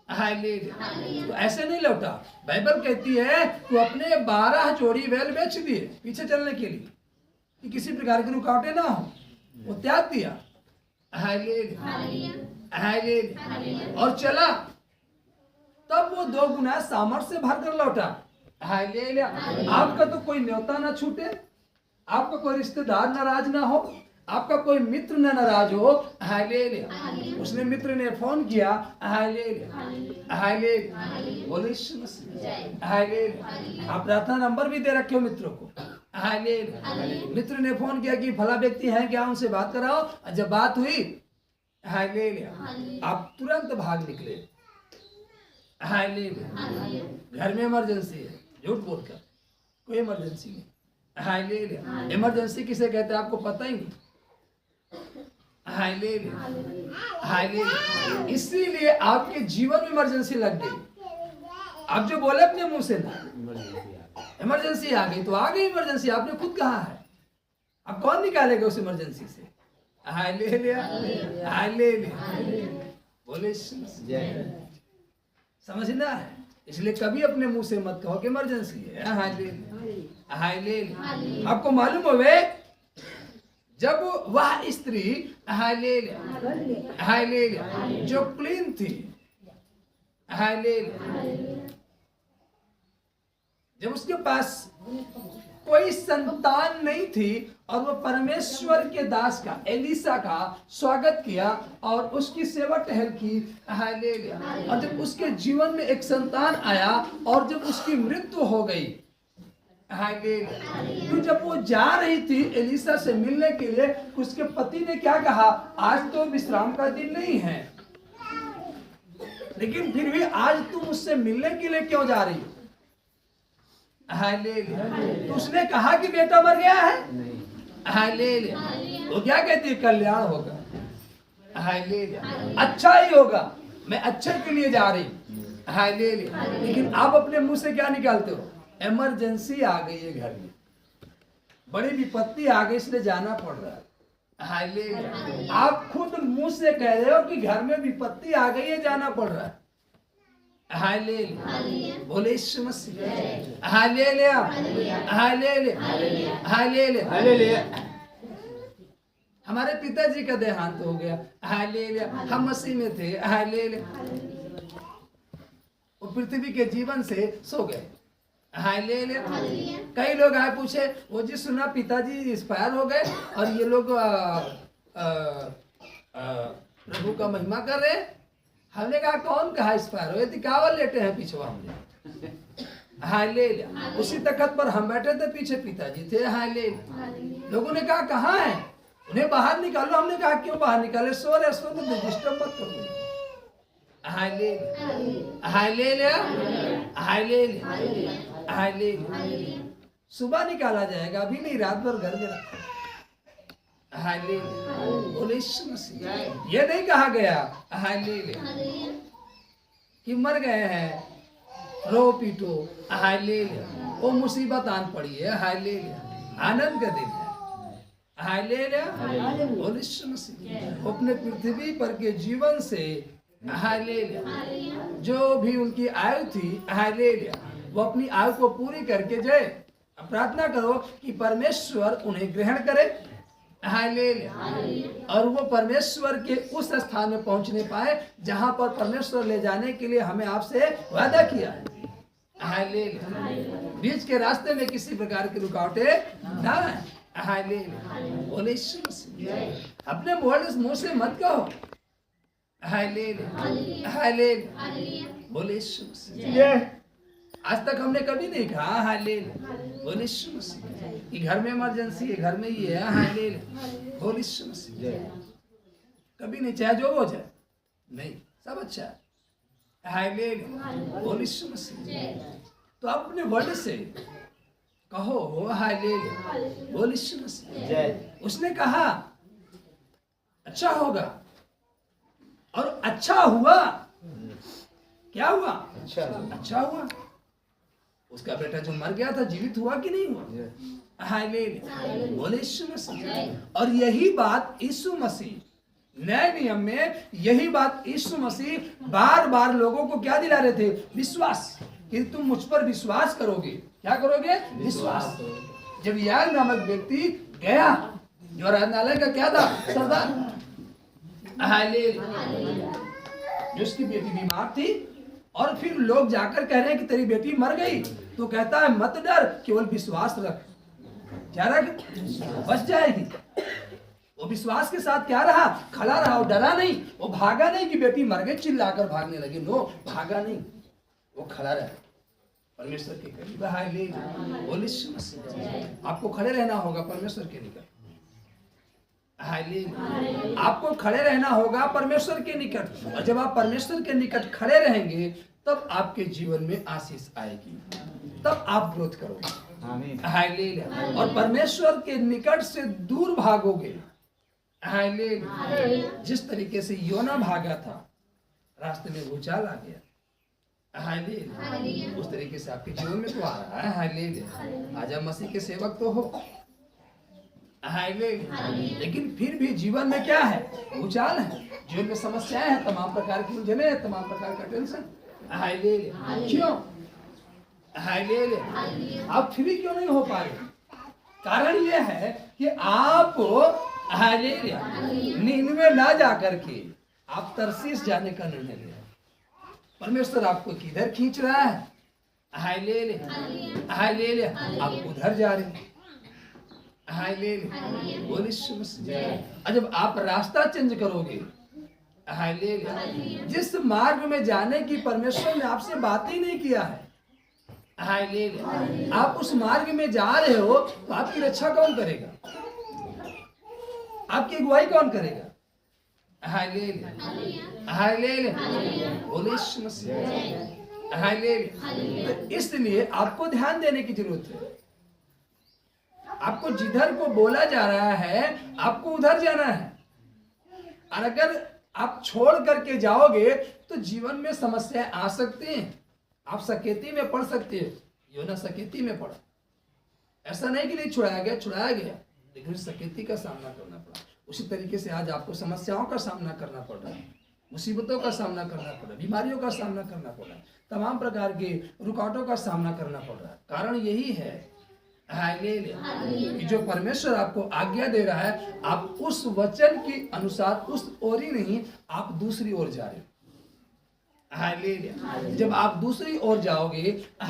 हालेलुया। तो ऐसे नहीं लौटा, बाइबल कहती है तो अपने 12 जोड़ी बैल बेच दिए पीछे चलने के लिए कि किसी प्रकार की रुकावटें ना हो, वो त्याग दिया। Hallelujah hallelujah. और चला, तब वो 2 गुना सामर्थ्य से भरकर लौटा। हालेलुया। आपका तो कोई न्योता ना छूटे, आपका कोई रिश्तेदार नाराज ना हो, आपका कोई मित्र न नाराज हो। हालेलुया। उसने मित्र ने फोन किया। Hallelujah hallelujah. बोले यीशु मसीह। हालेलुया। आप प्रार्थना नंबर भी दे रखे हो मित्रों को। हालेलुया। मित्र ने फोन किया कि फला व्यक्ति है क्या, उनसे बात कराओ। जब बात हुई, हालेलुया, आप तुरंत भाग निकले। हालेलुया। घर में इमरजेंसी है, झूठ बोलकर कोई इमरजेंसी नहीं। हालेलुया। इमरजेंसी किसे कहते हैं आपको पता ही नहीं। Hallelujah hallelujah. इसीलिए आपके जीवन में इमरजेंसी लग गई। आप जो बोले अपने मुंह से ना, इमरजेंसी आ गई तो आ गई इमरजेंसी, आपने खुद कहा है। अब कौन निकालेगा उस इमरजेंसी से। Hallelujah hallelujah. बोले समझना है, इसलिए कभी अपने मुंह से मत कहो कि इमरजेंसी है। Hallelujah hallelujah. आपको मालूम होवे जब वह स्त्री हालेलुया हालेलुया जो क्लीन थी, हालेलुया, जब उसके पास कोई संतान नहीं थी और वो परमेश्वर के दास का एलीशा का स्वागत किया और उसकी सेवा टहल की। हालेलुया। और जब उसके जीवन में एक संतान आया और जब उसकी मृत्यु हो गई, हालेलुया, तो जब वो जा रही थी एलीशा से मिलने के लिए, उसके पति ने क्या कहा, आज तो विश्राम का दिन नहीं है, लेकिन फिर भी आज तुम मुझसे मिलने के लिए क्यों जा रही हो? हालेलुया। तो उसने कहा कि बेटा मर गया है? हालेलुया। वो क्या कहती है? कल्याण होगा, हालेलुया, अच्छा ही होगा, मैं अच्छे के लिए जा रही हूँ, हालेलुया। लेकिन आप अपने मुंह से क्या निकालते हो? इमरजेंसी आ गई है, घर में बड़ी विपत्ति आ गई, इसलिए जाना पड़ रहा है, हालेलुया। आप खुद मुंह से कह रहे हो कि घर में विपत्ति आ गई है, जाना पड़ रहा है, हालेलुया। बोले यीशु मसीह, हालेलुया, हालेलुया, हालेलुया, हालेलुया। हमारे पिताजी का देहांत हो गया, हालेलुया, हम मसीह में थे, हालेलुया, वो पृथ्वी के जीवन से सो गए, हालेलुया। कई लोग आए पूछे, वो जी सुना पिताजी एक्सपायर हो गए और ये लोग प्रभु का महिमा कर रहे हैं। हमने कहा कौन कहा एक्सपायर हो? यदि कावल लेटे हैं पीछे हमने, हालेलुया। उसी तख्त पर हम बैठे थे, पीछे पिताजी थे, हालेलुया। लोगों ने कहा कहाँ है? उन्हें बाहर निकालो। हमने कहा क्यों बाहर निकाले? सो रहे तो डिस्टर्ब मत करो, हालेलुया, हालेलुया, हालेलुया, हालेलुया। सुबह निकाला जाएगा, अभी नहीं, रात भर घर में रखो, हालेलुया। बोले यीशु मसीह। ये नहीं कहा गया, हालेलुया, कि मर गए हैं रो पीटो, हालेलुया, वो मुसीबत आन पड़ी है, हालेलुया, आनंद का दिन है, हालेलुया। बोले यीशु मसीह। वो अपने पृथ्वी पर के जीवन से, हालेलुया, जो भी उनकी आयु थी, हालेलुया, वो अपनी आयु को पूरी करके जाए। प्रार्थना करो कि परमेश्वर उन्हें ग्रहण करे, हालेलुया, और वो परमेश्वर के उस स्थान में पहुंचने पाए जहां पर परमेश्वर ले जाने के लिए हमें आपसे वादा किया है, हालेलुया। बीच के रास्ते में किसी प्रकार की रुकावटें ना है, हालेलुया। बोले यीशु मसीह। अपने मुंह से मत कहो, हालेलुया, हालेलुया। बोले यीशु मसीह। आज तक हमने कभी नहीं कहा, हालेलुया। बोले यीशु मसीह। कि घर में इमरजेंसी है, घर में ये है, हालेलुया। बोले यीशु मसीह। कभी नहीं, चाहे जो हो जाए, नहीं, सब अच्छा है, हालेलुया। बोले यीशु मसीह। तो अपने वर्ड से कहो, हालेलुया। बोले यीशु मसीह। उसने कहा अच्छा होगा, और अच्छा हुआ। क्या हुआ? अच्छा हुआ। उसका बेटा जो मर गया था जीवित हुआ कि नहीं हुआ? हालेलुया। बोले यीशु मसीह। और यही बात यीशु मसीह नए नियम में, यही बात यीशु मसीह बार बार लोगों को क्या दिला रहे थे? विश्वास, कि तुम मुझ पर विश्वास करोगे। क्या करोगे? विश्वास। जब याग नामक व्यक्ति गया, जो आराधनालय का क्या था? सरदार, हालेलुया, जो उसकी बेटी बीमार थी, और फिर लोग जाकर कह रहे हैं कि तेरी बेटी मर गई, तो कहता है मत डर, केवल विश्वास रख, क्या रख? बच जाएगी। वो विश्वास के साथ क्या रहा? खड़ा रहा, वो डरा नहीं, वो भागा नहीं कि बेटी मर गई चिल्लाकर भागने लगे, नो, भागा नहीं, वो खड़ा रहा परमेश्वर के करीब, हालेलुया। बोले यीशु मसीह। आपको खड़े रहना होगा परमेश्वर के निकट, हालेलुया। आपको खड़े रहना होगा परमेश्वर के निकट, और जब आप परमेश्वर के निकट खड़े रहेंगे तब आपके जीवन में आशीष आएगी, तब आप ग्रोथ करोगे, हालेलुया। और परमेश्वर के निकट से दूर भागोगे, हालेलुया। जिस तरीके से योना भागा था, रास्ते में भूचाल आ गया, हालेलुया, उस तरीके से आपके जीवन में तो आ रहा है, हालेलुया। आज आप मसीह के सेवक तो हो, हालेलुया, लेकिन फिर भी जीवन में क्या है? भूचाल है, जीवन में समस्याएं हैं, तमाम प्रकार की उलझने हैं, तमाम प्रकार का टेंशन, हालेलुया। क्यों? हालेलुया। आप फ्री क्यों नहीं हो पा रहे? कारण यह है कि आप, हालेलुया, नीनवे ना जाकर के आप तरसीस जाने का निर्णय ले। परमेश्वर आपको किधर खींच रहा है? Hallelujah, hallelujah. आप उधर जा रहे हैं, हालेलुया। बोले यीशु मसीह। और जब आप रास्ता चेंज करोगे, हालेलुया, जिस मार्ग में जाने की परमेश्वर ने आपसे बात ही नहीं किया है, हालेलुया, आप उस मार्ग में जा रहे हो, तो आपकी रक्षा कौन करेगा? आपकी अगुवाई कौन करेगा? हालेलुया हालेलुया बोले यीशु मसीह हालेलुया। तो इसलिए आपको ध्यान देने की जरूरत है। आपको जिधर को बोला जा रहा है आपको उधर जाना है। और अगर आप छोड़ करके जाओगे तो जीवन में समस्याएं आ सकती हैं। आप सकेती में पड़ सकते हो। योना सकेती में पड़ा। ऐसा नहीं कि नहीं छुड़ाया गया, लेकिन सकेती का सामना करना पड़ा। उसी तरीके से आज आपको समस्याओं का सामना करना पड़ रहा है, मुसीबतों का सामना करना पड़ रहा है, बीमारियों का सामना करना पड़ रहा है, तमाम प्रकार के रुकावटों का सामना करना पड़ रहा है। कारण यही है कि जो परमेश्वर आपको आज्ञा दे रहा है, आप उस वचन के अनुसार उस ओर ही नहीं, आप दूसरी ओर जा रहे हो। हालेलुया। जब आप दूसरी ओर जाओगे तो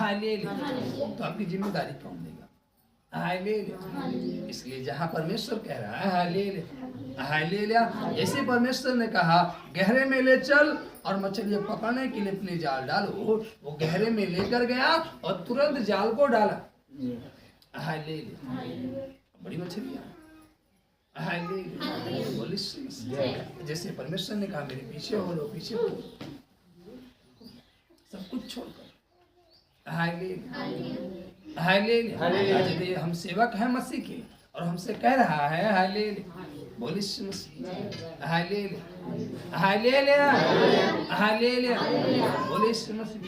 आपकी जिम्मेदारी कौन देगा? हालेलुया। इसलिए जहां परमेश्वर कह रहा है हालेलुया हालेलुया, जैसे परमेश्वर ने कहा गहरे में ले चल और मछलियां पकड़ने के लिए अपने जाल डालो, वो गहरे में लेकर गया और तुरंत जाल को डाला। हालेलुया। बड़ी मछलियां हालेलुया बोली। जैसे परमेश्वर ने कहा मेरे पीछे हो लो, पीछे हो सब कुछ छोड़कर। Hallelujah hallelujah. हम सेवक हैं मसीह के और हमसे कह रहा है हालेलुया बोली मसीह हालेलुया हालेलुया हालेलुया बोली मसीह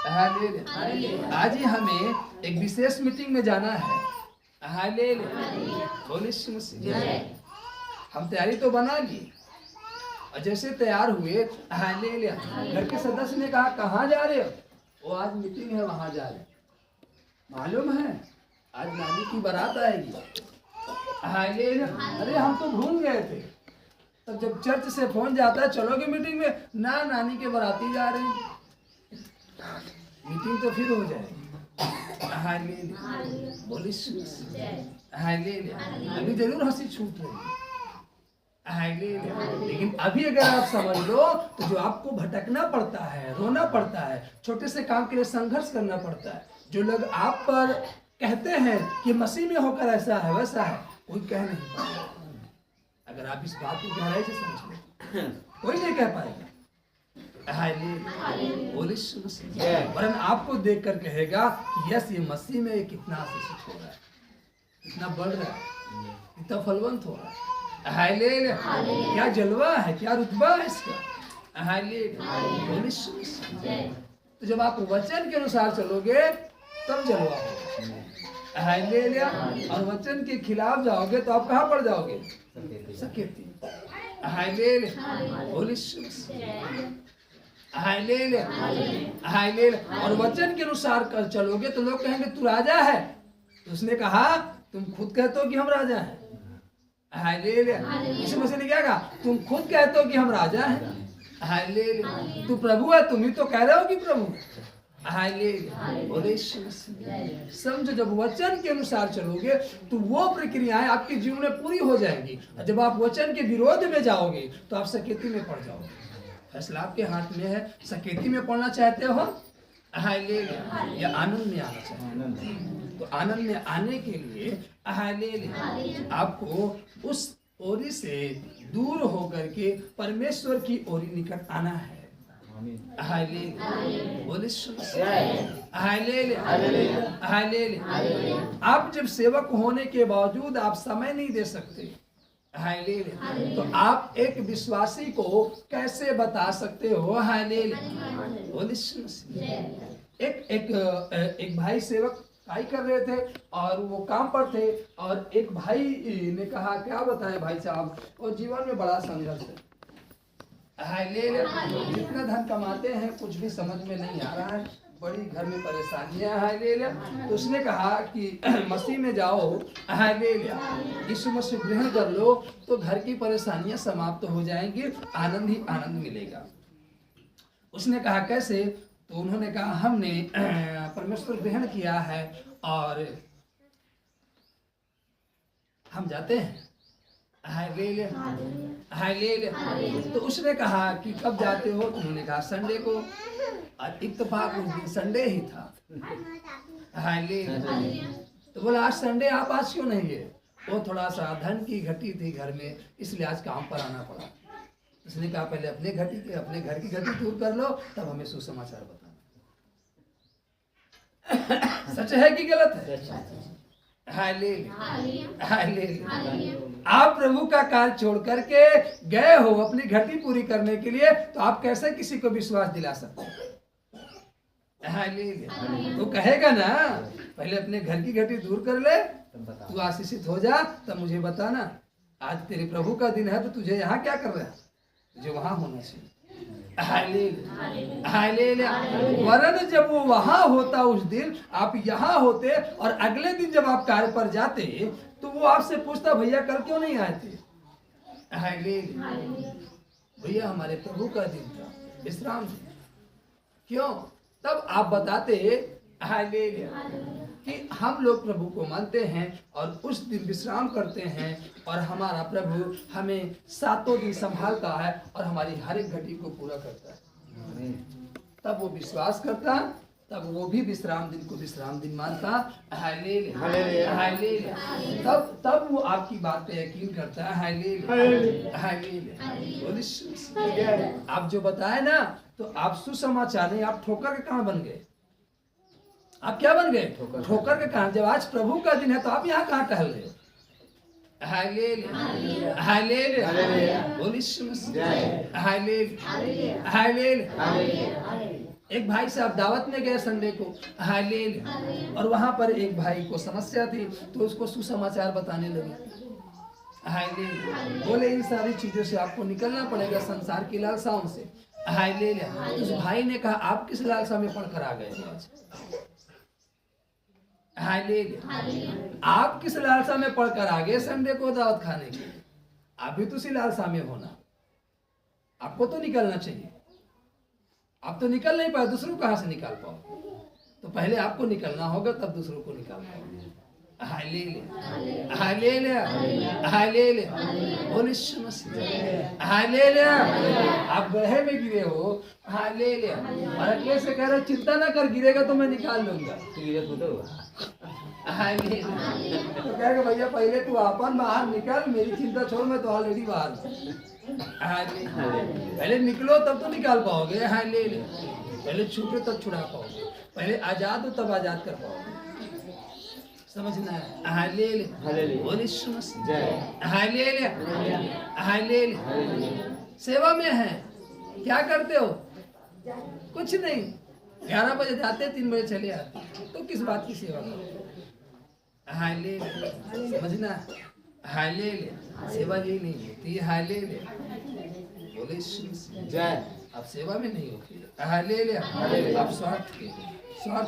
हालेलुया। आज ही हमें एक विशेष मीटिंग में जाना है। हालेलुया बोली मसीह। हम तैयारी तो बना ली और जैसे तैयार हुए हालेलुया, घर के सदस्य ने कहा कहाँ जा रहे हो? वो आज मीटिंग है वहां जा रहे। मालूम है आज नानी की बारात आएगी। हालेलुया। अरे हम तो भूल गए थे। तब जब चर्च से फोन जाता है चलोगे मीटिंग में, ना नानी के बाराती जा रहे हैं, मीटिंग तो फिर हो जाएगी। हालेलुया बोली हालेलुया। अभी जरूर हंसी छूट रही है लेकिन अभी अगर आप समझ लो तो जो आपको भटकना पड़ता है, रोना पड़ता है, छोटे से काम के लिए संघर्ष करना पड़ता है, जो लोग आप पर कहते हैं कि मसीह में होकर ऐसा है वैसा है, कोई कह नहीं पाएगा। अगर आप इस बात को गहराई से समझ लो कोई नहीं कह पाएगा। वरन आपको देखकर कहेगा कि यस ये मसीह में कितना आशीषित हो रहा है, कितना बढ़ रहा है, कितना फलवंत हो रहा है। हालेलुया। क्या जलवा है, क्या रुतबा है इसका। हालेलुया। तो जब आप वचन के अनुसार चलोगे तब जलवा होगा। हालेलुया। और वचन के खिलाफ जाओगे तो आप कहाँ पड़ जाओगे? सकेती। हालेलुया। हालेलुया हालेलुया। और वचन के अनुसार कर चलोगे तो लोग कहेंगे तू राजा है। तो उसने कहा तुम खुद कहते हो कि हम राजा हैं। हालेलुया। यीशु मसीह ने क्या कहा? तुम खुद कहते हो कि हम राजा हैं। हालेलुया। तू प्रभु है, तुम ही तो कह रहे हो कि प्रभु। हालेलुया। समझो जब वचन के अनुसार चलोगे तो वो प्रक्रियाएं आपके जीवन में पूरी हो जाएंगी। और जब आप वचन के विरोध में जाओगे तो आप सकेती में पड़ जाओगे। फैसला आपके हाथ में है। सकेती में पड़ना चाहते हो हालेलुया या आनंद में आना चाहते हो? तो आनंद में आने के लिए हालेलुया आपको उस ओरी से दूर होकर के परमेश्वर की ओरी निकट आना है। आप जब सेवक होने के बावजूद आप समय नहीं दे सकते, तो आप एक विश्वासी को कैसे बता सकते हो? एक भाई सेवक काय कर रहे थे और वो काम पर थे और एक भाई ने कहा क्या बताएं भाई साहब, और जीवन में बड़ा संघर्ष है। जितना धन कमाते हैं कुछ भी समझ में नहीं आ रहा है, बड़ी घर में परेशानियां है। तो उसने कहा कि मसीह में जाओ, यीशु मसीह ग्रहण कर लो तो घर की परेशानियां समाप्त हो जाएंगी, आनंद ही आनंद मिलेगा। उसने कहा कैसे? तो उन्होंने कहा हमने परमेश्वर ग्रहण किया है और हम जाते हैं। तो उसने कहा कि कब जाते हो? तो उन्होंने कहा संडे को। और इत्तेफाक उस दिन संडे ही था। तो बोला आज संडे आप आज क्यों नहीं है? वो थोड़ा सा धन की घटी थी घर में, इसलिए आज काम पर आना पड़ा। उसने कहा पहले अपने घर की घटी दूर कर लो, तब हमें सुसमाचार बताना। सच है कि गलत है? हालेलुया। आप प्रभु का कार्य छोड़ करके गए हो अपनी घटी पूरी करने के लिए, तो आप कैसे किसी को विश्वास दिला सकते हो? हालेलुया। तो कहेगा ना पहले अपने घर की घटी दूर कर ले, तू आशीषित हो जा, तब मुझे बताना। आज तेरे प्रभु का दिन है, तो तुझे यहाँ क्या कर रहा है? तुझे वहां होना चाहिए। हालेलुया। वरन जब वो वहां होता उस दिन, आप यहाँ होते, और अगले दिन जब आप कार्य पर जाते, तो वो आपसे पूछता भैया कल क्यों नहीं आए थे? हालेलुया। भैया हमारे प्रभु का दिन था, विश्राम दिन। क्यों? तब आप बताते हालेलुया कि हम लोग प्रभु को मानते हैं और उस दिन विश्राम करते हैं, और हमारा प्रभु हमें 7 दिन संभालता है और हमारी हर एक घटी को पूरा करता है। तब वो विश्वास करता, तब वो भी विश्राम दिन को विश्राम दिन मानता। हालेलुया। हालेलुया। तब वो आपकी बात पे यकीन करता है। हालेलुया। हालेलुया। आप जो बताए ना, तो आप सुसमाचार नहीं, आप ठोकर के कहां बन गए? आप क्या बन गए? ठोकर के कारण। जब आज प्रभु का दिन है, तो आप यहाँ कहाँ टहल रहे हो? हालेलुया। हालेलुया। हालेलुया। एक भाई साहब दावत में गए संडे को। हालेलुया। और वहां पर एक भाई को समस्या थी, तो उसको सुसमाचार बताने लगे। हालेलुया। बोले इन सारी चीजों से आपको निकलना पड़ेगा, संसार की लालसाओं से। हालेलुया। उस भाई ने कहा आप किस लालसा में पढ़कर आ गए आज? हालेलुया। आप किस लालसा में पढ़कर आ गए संडे को दावत खाने के लिए? आप भी तो उसी लालसा में होना। आपको तो निकलना चाहिए। आप तो निकल नहीं पाए, दूसरों को कहां से निकाल पाओ? तो पहले आपको निकलना होगा, तब दूसरों को निकाल पाओगे। हालेलुया। हालेलुया। हालेलुया। बोल यीशु मसीह। हालेलुया। आप गड्ढे में गिरे हो। हालेलुया। और अकेले से कह रहे चिंता ना कर, गिरेगा तो मैं निकाल लूंगा। हालेलुया। तो कहेगा भैया पहले तू अपन बाहर निकल, मेरी चिंता छोड़, मैं तो ऑलरेडी बाहर हूं। पहले निकलो तब तो निकाल पाओगे। हालेलुया। पहले छूटे तब छुड़ा पाओगे, पहले आजाद हो तब आजाद कर पाओगे। समझना है? हालेलुया। बोल यीशु मसीह। हालेलुया। हालेलुया। सेवा में है, क्या करते हो? कुछ नहीं। 11 बजे जाते, 3 बजे चले आते, तो किस बात की सेवा करो? हालेलुया। समझना है? हालेलुया। सेवा यही नहीं होती है। हालेलुया। बोले यीशु मसीह। जय। आप सेवा में नहीं होती। हालेलुया। आप स्वार्थ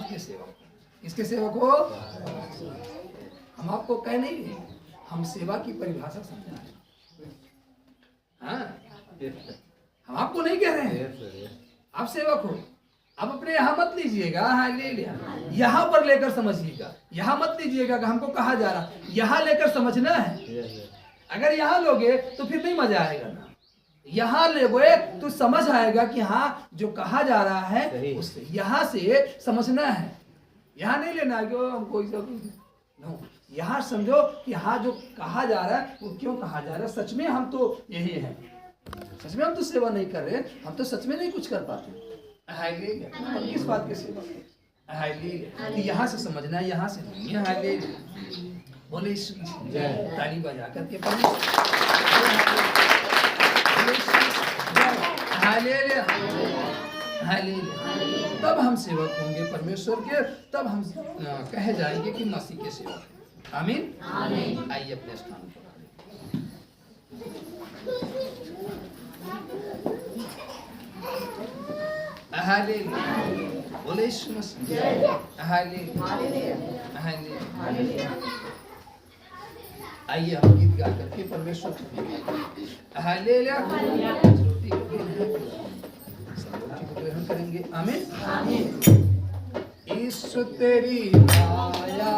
के सेवक। किसके सेवक हो? हम आपको कह नहीं रहे, हम सेवा की परिभाषा समझा रहे हैं। हाँ, हम आपको नहीं कह रहे हैं आप सेवक हो। अब अपने यहाँ मत लीजिएगा। हालेलुया। यहाँ पर लेकर समझिएगा, यहाँ मत लीजिएगा कि हमको कहा जा रहा, यहाँ लेकर समझना है। अगर यहाँ लोगे तो फिर नहीं मजा आएगा ना। यहाँ लोगे तो समझ आएगा कि हाँ जो कहा जा रहा है उससे यहाँ से समझना है। यहाँ नहीं लेना कि हमको नो, यहाँ समझो कि हाँ जो कहा जा रहा है वो क्यों कहा जा रहा है। सच में हम तो यही है, सच में हम तो सेवा नहीं कर रहे, हम तो सच में नहीं कुछ कर पाते। हम किस बात की सेवा करें? यहाँ से समझना है, यहाँ से नहीं। बोले ताली बजा करके हालेलुया। हालेलुया। तब हम सेवक होंगे परमेश्वर के, तब हम कहे जाएंगे कि मसीह के सेवक हैं। आमीन। आइए अपने स्थान पर। हालेलुया। बोले यीशु मसीह। हालेलुया। हालेलुया। आइए हम गीत गा करके परमेश्वर को हालेलुया रोटी को ग्रहण करेंगे। आमीन। ईश्वर तेरी माया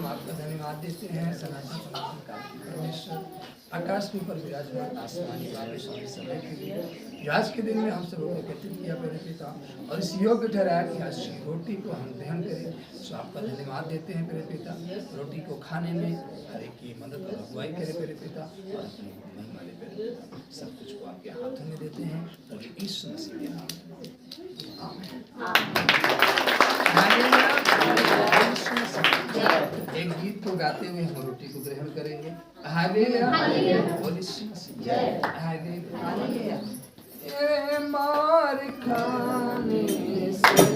हम आपका धन्यवाद देते हैं। सनातन सनातन काल के परमेश्वर आकाश के ऊपर विराजमान आसमानी बारिश और समय के लिए जो आज के दिन में हम सबको एकत्रित किया मेरे पिता और इस योग्य ठहराया कि आज की रोटी को हम ग्रहण करें, सो आपका धन्यवाद देते हैं मेरे पिता। रोटी को खाने में हर एक की मदद और अगुवाई करे मेरे पिता और अपनी महिमा ले मेरे पिता। सब कुछ को आपके हाथों में देते हैं और यीशु मसीह के नाम में आमीन। एक गीत को गाते हुए हम रोटी को ग्रहण करेंगे। हालेलुया, बोल यीशु मसीह जय। हालेलुया। ये मार खाने से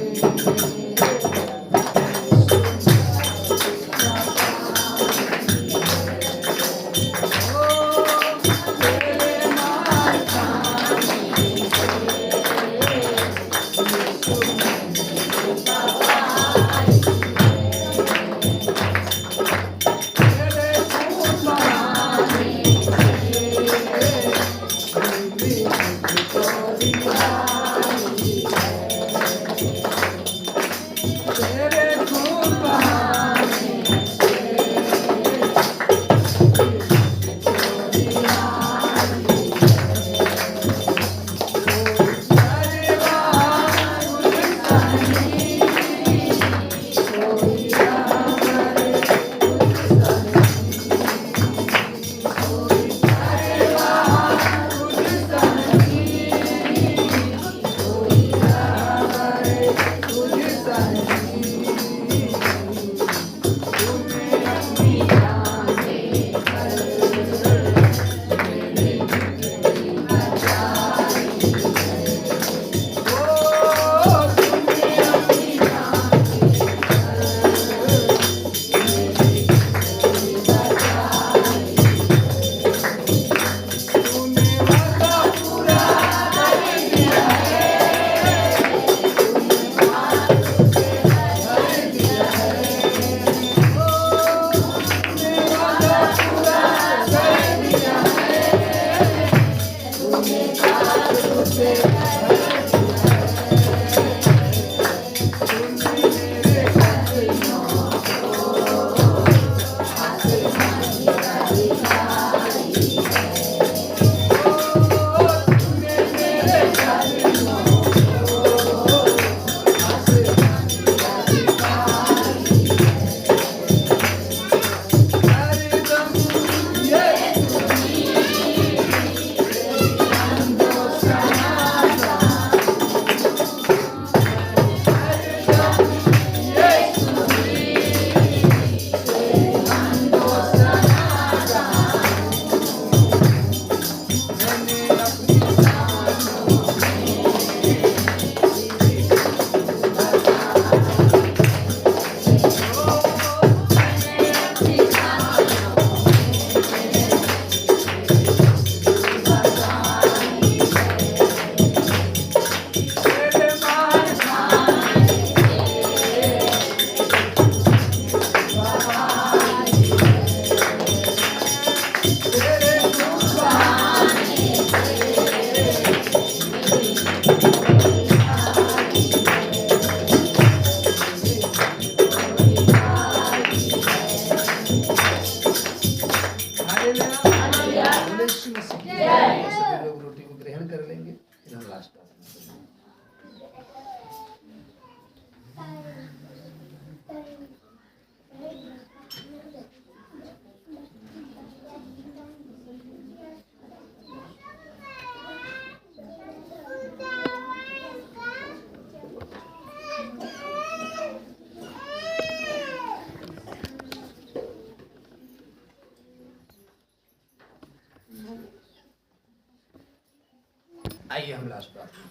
आइए हम लास्ट प्रार्थना।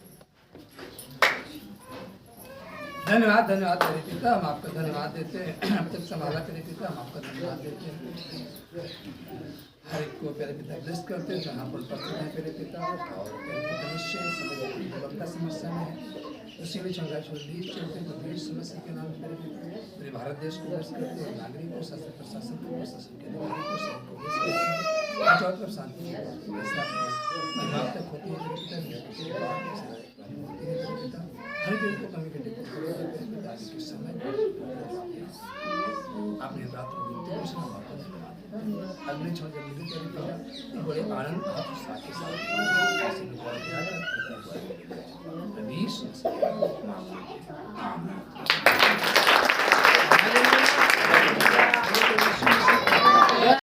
धन्यवाद धन्यवाद तेरे पिता, हम आपका धन्यवाद देते हैं। अब तक संभाला तेरे पिता, हम आपका धन्यवाद देते हैं। हर एक को प्यारे पिता ब्लेस करते हैं जहाँ पर पत्र है तेरे पिता, और तेरे पिता निश्चय समझ समस्या में है उसी में चंगा छोड़ी चलते हैं। गंभीर समस्या के नाम तेरे पिता पूरे भारत देश को ब्लेस करते हैं, नागरिकों शासन प्रशासन को, प्रशासन के अधिकारी को, सबको ब्लेस करते हैं। आज चारों तरफ शांति दिमाग तक होती है हर दिन को कमी के समय आपने रात को अगले क्षण जब निधि करेगा बड़े आनंद उत्साह के साथ